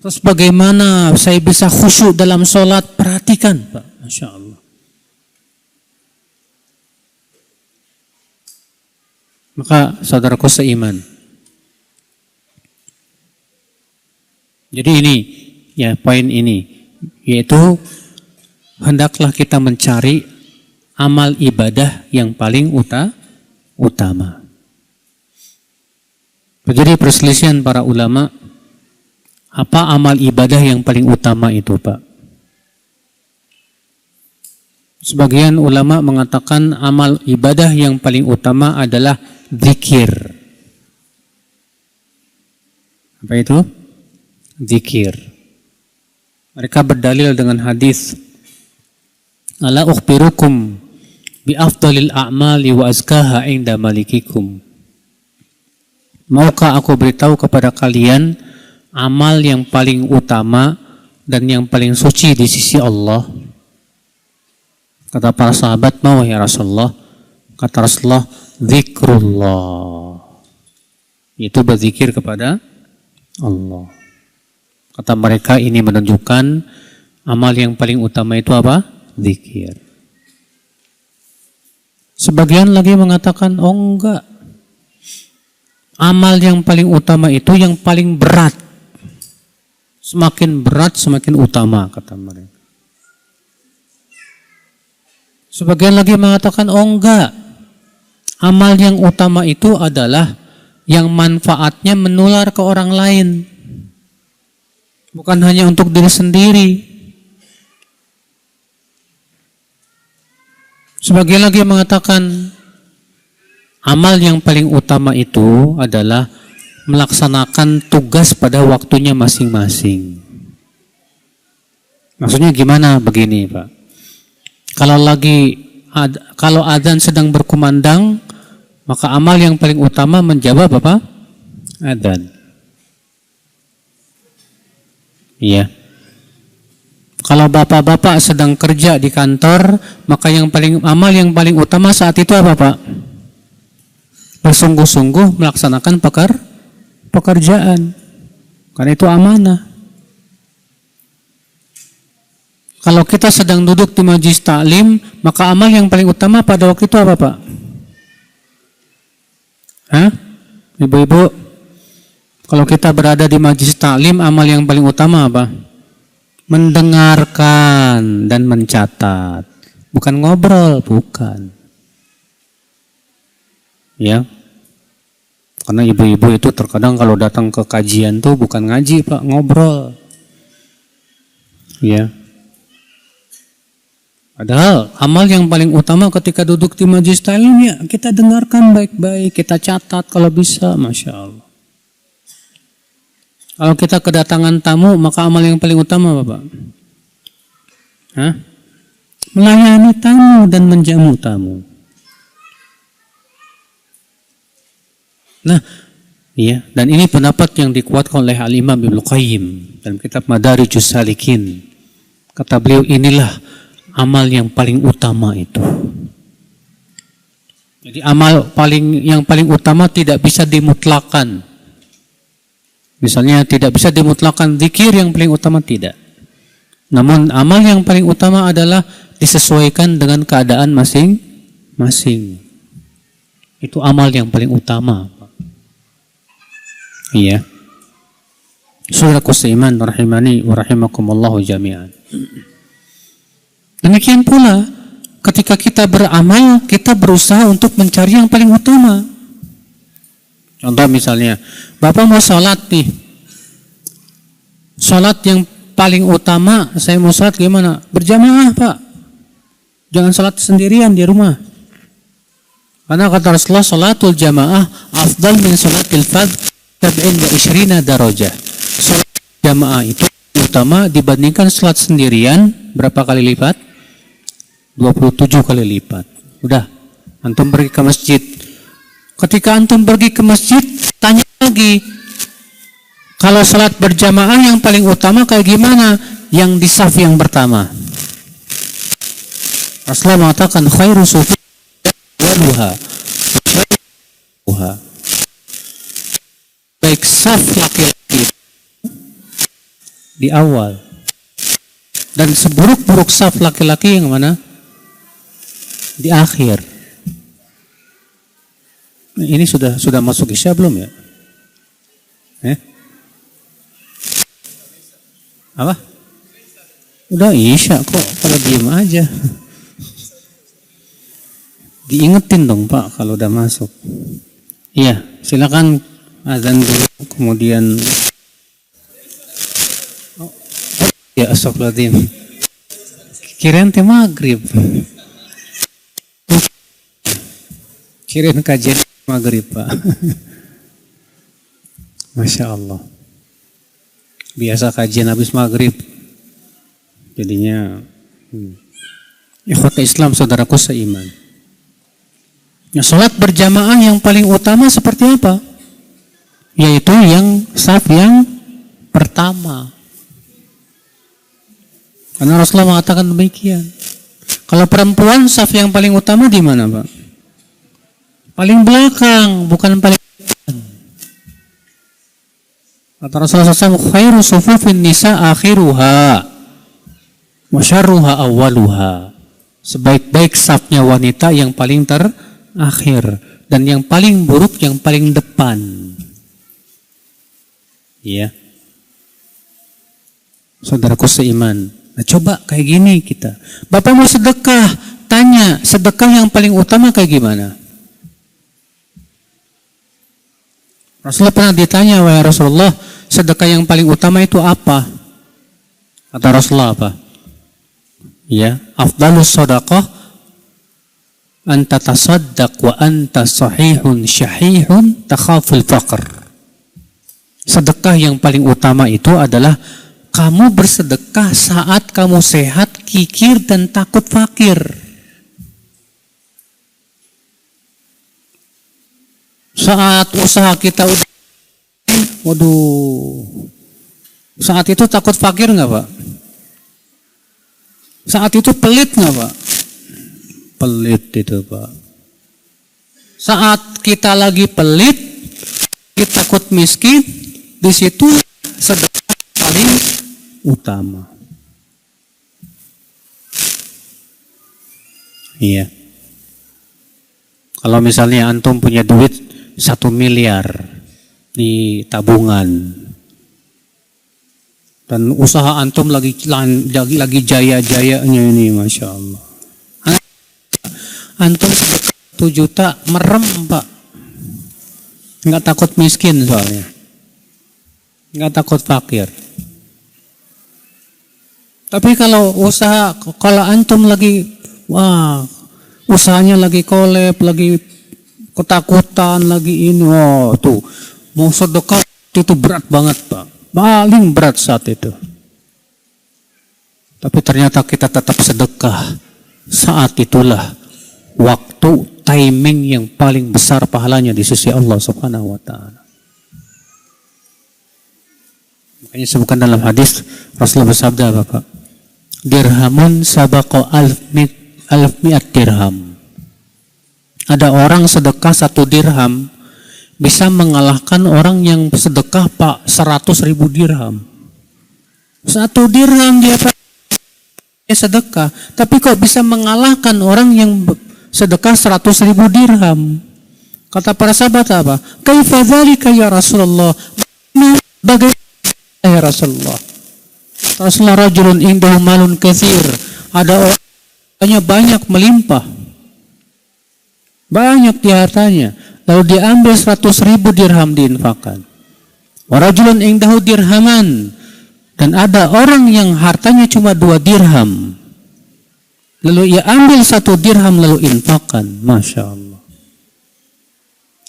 Speaker 1: Terus bagaimana saya bisa khusyuk dalam sholat, perhatikan, Pak. Masya Allah. Maka saudaraku seiman. Jadi ini, ya poin ini, yaitu hendaklah kita mencari amal ibadah yang paling utama. Terjadi perselisihan para ulama, apa amal ibadah yang paling utama itu, Pak? Sebagian ulama mengatakan amal ibadah yang paling utama adalah zikir. Apa itu? Zikir. Mereka berdalil dengan hadis, ala ukhbirukum bi afdalil a'mali wa azkaha inda malikikum. Maukah aku beritahu kepada kalian amal yang paling utama dan yang paling suci di sisi Allah? Kata para sahabat, mau ya Rasulullah. Kata Rasulullah, zikrullah. Itu berzikir kepada Allah. Kata mereka, ini menunjukkan amal yang paling utama itu apa? Zikir. Sebagian lagi mengatakan, oh enggak. Amal yang paling utama itu yang paling berat. Semakin berat, semakin utama, kata mereka. Sebagian lagi mengatakan, oh enggak. Amal yang utama itu adalah yang manfaatnya menular ke orang lain. Bukan hanya untuk diri sendiri. Sebagian lagi mengatakan, amal yang paling utama itu adalah melaksanakan tugas pada waktunya masing-masing. Maksudnya gimana? Begini, Pak. Kalau adzan sedang berkumandang, maka amal yang paling utama menjawab apa? Adzan. Iya. Kalau bapak-bapak sedang kerja di kantor, maka amal yang paling utama saat itu apa, Pak? Bersungguh-sungguh melaksanakan pekerjaan. Karena itu amanah. Kalau kita sedang duduk di majelis taklim, maka amal yang paling utama pada waktu itu apa, Pak? Hah? Ibu-ibu, Kalau kita berada di majelis taklim, amal yang paling utama apa? Mendengarkan dan mencatat. Bukan ngobrol, bukan. Ya. Karena ibu-ibu itu terkadang kalau datang ke kajian tuh bukan ngaji, Pak, ngobrol. Ya. Padahal amal yang paling utama ketika duduk di majelis taklim ya kita dengarkan baik-baik, kita catat kalau bisa, Masya Allah. Kalau kita kedatangan tamu, maka amal yang paling utama apa, Pak? Hah? Melayani tamu dan menjamu tamu. Nah, iya, dan ini pendapat yang dikuatkan oleh Al-Imam Ibnu Qayyim dalam kitab Madarijus Salikin. Kata beliau, inilah amal yang paling utama itu. Jadi amal yang paling utama tidak bisa dimutlakan. Misalnya tidak bisa dimutlakan zikir yang paling utama, tidak. Namun amal yang paling utama adalah disesuaikan dengan keadaan masing-masing. Itu amal yang paling utama. Iya. Saudaraku seiman rahimani wa rahimakumullahu jami'an. Demikian pula ketika kita beramal, kita berusaha untuk mencari yang paling utama. Contoh misalnya, Bapak mau sholat nih. Sholat yang paling utama, saya mau sholat gimana? Berjamaah, Pak. Jangan sholat sendirian di rumah. Karena kata Rasulullah, sholatul jamaah afdal min sholatil fadh 27 darajah. Sholat jamaah itu utama dibandingkan sholat sendirian berapa kali lipat? 27 kali lipat. Udah, antum pergi ke masjid. Ketika antum pergi ke masjid, tanya lagi, kalau salat berjamaah yang paling utama kayak gimana? Yang di saf yang pertama. Rasulullah mengatakan khairu sufi waluha. Baik saf laki-laki di awal. Dan seburuk-buruk saf laki-laki yang mana? Di akhir. Ini sudah masuk Isya belum ya? Apa? Udah Isya kok, kalau diem aja. Diingetin dong Pak kalau udah masuk. Iya, silakan azan dulu, kemudian ya astagfirullahaladzim. Kirain teh maghrib. Kirain kajian maghrib Pak. Masya Allah. Biasa kajian habis maghrib. Jadinya ikhwat Islam saudaraku seiman. Ya, sholat berjamaah yang paling utama seperti apa? Yaitu yang saf yang pertama. Karena Rasulullah mengatakan demikian. Kalau perempuan saf yang paling utama di mana, Pak? Paling belakang, bukan paling depan. Kata Rasulullah SAW, khairu sufufin nisa akhiruha wa syarruha awwaluha. Sebaik-baik safnya wanita yang paling terakhir dan yang paling buruk yang paling depan. Iya. Saudaraku seiman. Nah, coba kayak gini kita. Bapak mau sedekah, tanya, sedekah yang paling utama kayak gimana? Rasulullah pernah ditanya, wahai Rasulullah, sedekah yang paling utama itu apa? Kata Rasulullah apa? Ya, afdalus shadaqah anta tasaddaq wa anta sahihun syahihun takhaful faqr. Sedekah yang paling utama itu adalah kamu bersedekah saat kamu sehat, kikir dan takut fakir. Saat usaha kita udah, waduh, saat itu takut fakir nggak Pak? Saat itu pelit nggak Pak? Pelit itu Pak. Saat kita lagi pelit, kita takut miskin, di situ sedekah paling utama. Iya. Kalau misalnya antum punya duit 1 miliar, di tabungan. Dan usaha antum lagi jaya-jayanya ini, Masya Allah. Antum 1 juta merem, Pak. Nggak takut miskin soalnya. Nggak takut fakir. Tapi kalau antum lagi, usahanya lagi kolab, lagi ketakutan, lagi ini, tuh mau sedekah itu berat banget, Pak. Paling berat saat itu. Tapi ternyata kita tetap sedekah. Saat itulah waktu, timing yang paling besar pahalanya di sisi Allah Subhanahu wa Ta'ala. Makanya sebutkan dalam hadis Rasulullah bersabda, Bapak, dirhamun sabaqa alf mi'at dirham. Ada orang sedekah 1 dirham bisa mengalahkan orang yang sedekah 100.000 dirham. 1 dirham dia sedekah, tapi kok bisa mengalahkan orang yang sedekah 100.000 dirham? Kata para sahabat apa? Kaifa dzalika ya Rasulullah? Bagaimana ya Rasulullah? Rasulullah rajulun indahu malun katsir. Ada orangnya banyak, melimpah. Banyak di hartanya. Lalu diambil 100.000 dirham diinfakkan. Wa rajulun indahu dirhaman. Dan ada orang yang hartanya cuma 2 dirham. Lalu ia ambil 1 dirham lalu infakkan. Masya Allah.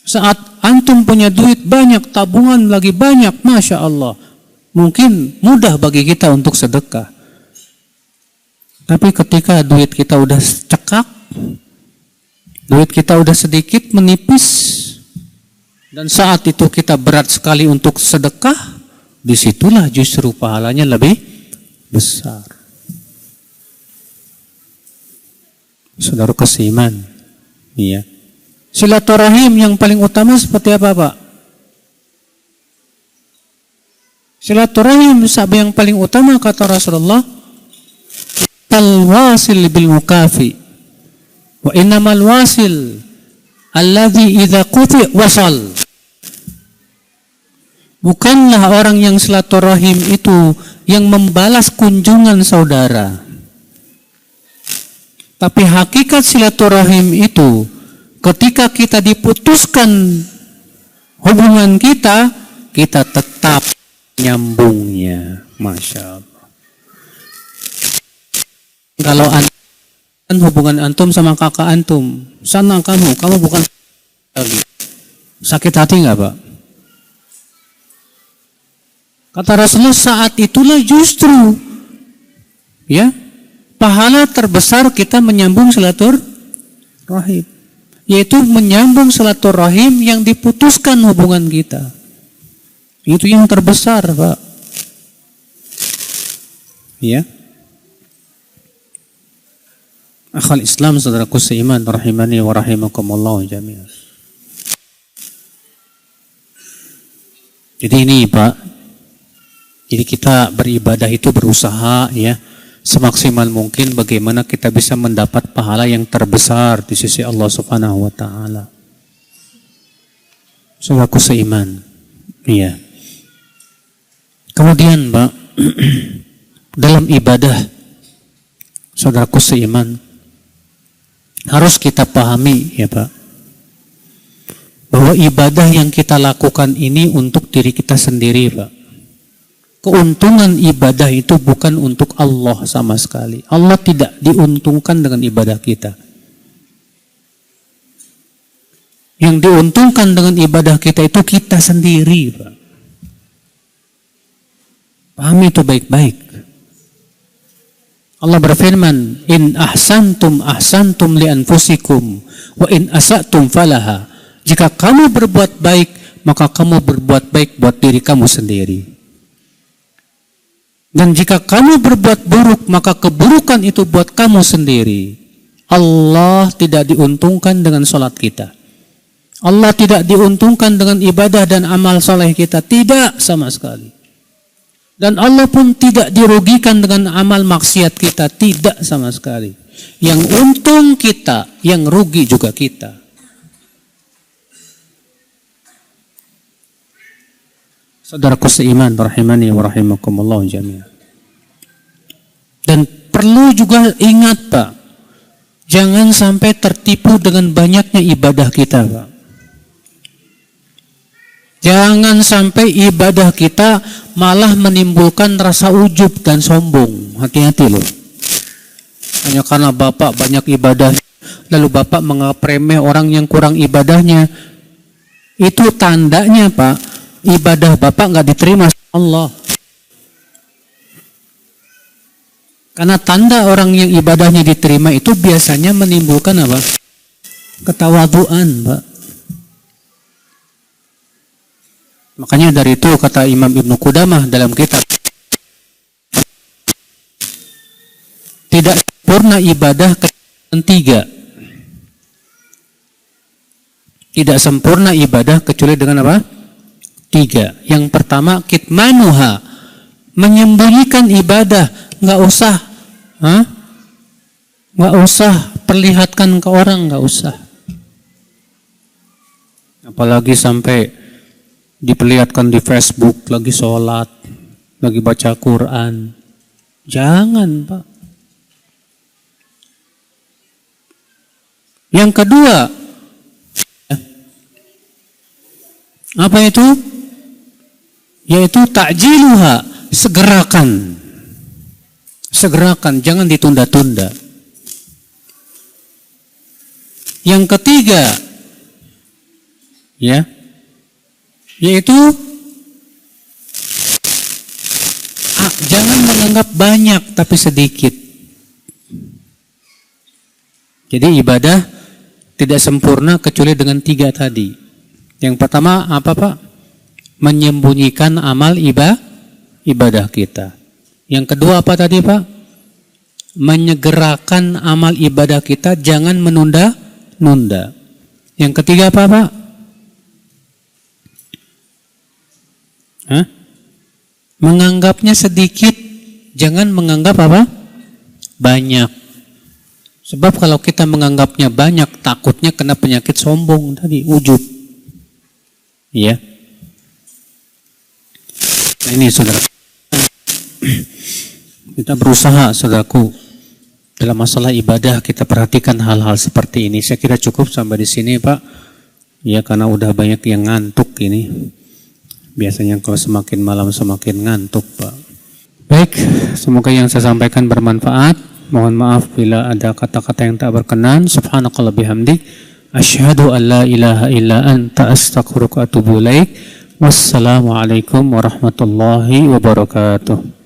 Speaker 1: Saat antum punya duit banyak, tabungan lagi banyak, Masya Allah, mungkin mudah bagi kita untuk sedekah. Tapi ketika duit kita udah cekak, duit kita udah sedikit menipis, dan saat itu kita berat sekali untuk sedekah, disitulah justru pahalanya lebih besar. Saudara keiman, iya. Silaturahim yang paling utama seperti apa, Pak? Silaturahim yang paling utama kata Rasulullah, al-wasil bil mukafi wa innamal wasil alladhi idza quti wasal. Bukanlah orang yang silaturahim itu yang membalas kunjungan saudara. Tapi hakikat silaturahim itu ketika kita diputuskan hubungan kita, kita tetap nyambungnya. Masya Allah. Kalau hubungan antum sama kakak antum, sana kamu bukan lagi. Sakit hati nggak, Pak? Kata Rasulullah, saat itulah justru ya pahala terbesar kita menyambung silaturahim, yaitu menyambung silaturahim yang diputuskan hubungan kita. Itu yang terbesar, Pak. Ya. Akhal Islam, saudaraku seiman, rahimani wa rahimakumullah jami'an. Jadi ini, Pak, jadi kita beribadah itu berusaha ya semaksimal mungkin bagaimana kita bisa mendapat pahala yang terbesar di sisi Allah Subhanahu wa Ta'ala. Saudaraku seiman, iya. Kemudian, Pak, dalam ibadah, saudaraku seiman, harus kita pahami ya, Pak, bahwa ibadah yang kita lakukan ini untuk diri kita sendiri, Pak. Keuntungan ibadah itu bukan untuk Allah sama sekali. Allah tidak diuntungkan dengan ibadah kita. Yang diuntungkan dengan ibadah kita itu kita sendiri, Pak. Pahami itu baik-baik. Allah berfirman, "In ahsantum ahsantum li anfusikum wa in asatum falaha." Jika kamu berbuat baik, maka kamu berbuat baik buat diri kamu sendiri. Dan jika kamu berbuat buruk, maka keburukan itu buat kamu sendiri. Allah tidak diuntungkan dengan sholat kita. Allah tidak diuntungkan dengan ibadah dan amal soleh kita. Tidak sama sekali. Dan Allah pun tidak dirugikan dengan amal maksiat kita. Tidak sama sekali. Yang untung kita, yang rugi juga kita. Saudaraku seiman, rahimani wa rahimakumullah jami'an. Dan perlu juga ingat Pak, jangan sampai tertipu dengan banyaknya ibadah kita Pak. Jangan sampai ibadah kita malah menimbulkan rasa ujub dan sombong. Hati-hati loh. Hanya karena Bapak banyak ibadah, lalu Bapak menganggap remeh orang yang kurang ibadahnya. Itu tandanya Pak, ibadah Bapak nggak diterima Allah. Karena tanda orang yang ibadahnya diterima itu biasanya menimbulkan apa? Ketawaduan Pak. Makanya dari itu kata Imam Ibnu Qudamah dalam kitab, tidak sempurna ibadah kecuali tiga. Tidak sempurna ibadah kecuali dengan apa? Tiga. Yang pertama, kitmanuha, menyembunyikan ibadah, nggak usah perlihatkan ke orang, nggak usah. Apalagi sampai diperlihatkan di Facebook lagi sholat, lagi baca Quran. Jangan Pak. Yang kedua, apa itu? Yaitu ta'jiluha, segerakan. Segerakan, jangan ditunda-tunda. Yang ketiga, ya, yaitu jangan menganggap banyak tapi sedikit. Jadi ibadah tidak sempurna kecuali dengan tiga tadi. Yang pertama apa Pak? Menyembunyikan amal ibadah kita. Yang kedua apa tadi Pak? Menyegerakan amal ibadah kita, jangan menunda-nunda. Yang ketiga apa Pak? Menganggapnya sedikit, jangan menganggap apa? Banyak. Sebab kalau kita menganggapnya banyak, takutnya kena penyakit sombong tadi, ujub. Ya. Nah ini saudara, kita berusaha saudaraku dalam masalah ibadah kita perhatikan hal-hal seperti ini. Saya kira cukup sampai di sini Pak. Ya karena udah banyak yang ngantuk ini. Biasanya kalau semakin malam semakin ngantuk Pak. Baik, semoga yang saya sampaikan bermanfaat. Mohon maaf bila ada kata-kata yang tak berkenan. Subhanakallah bihamdik. Asyhadu an la ilaha illa anta astaghfiruka wa atubu ilaik. Wassalamualaikum warahmatullahi wabarakatuh.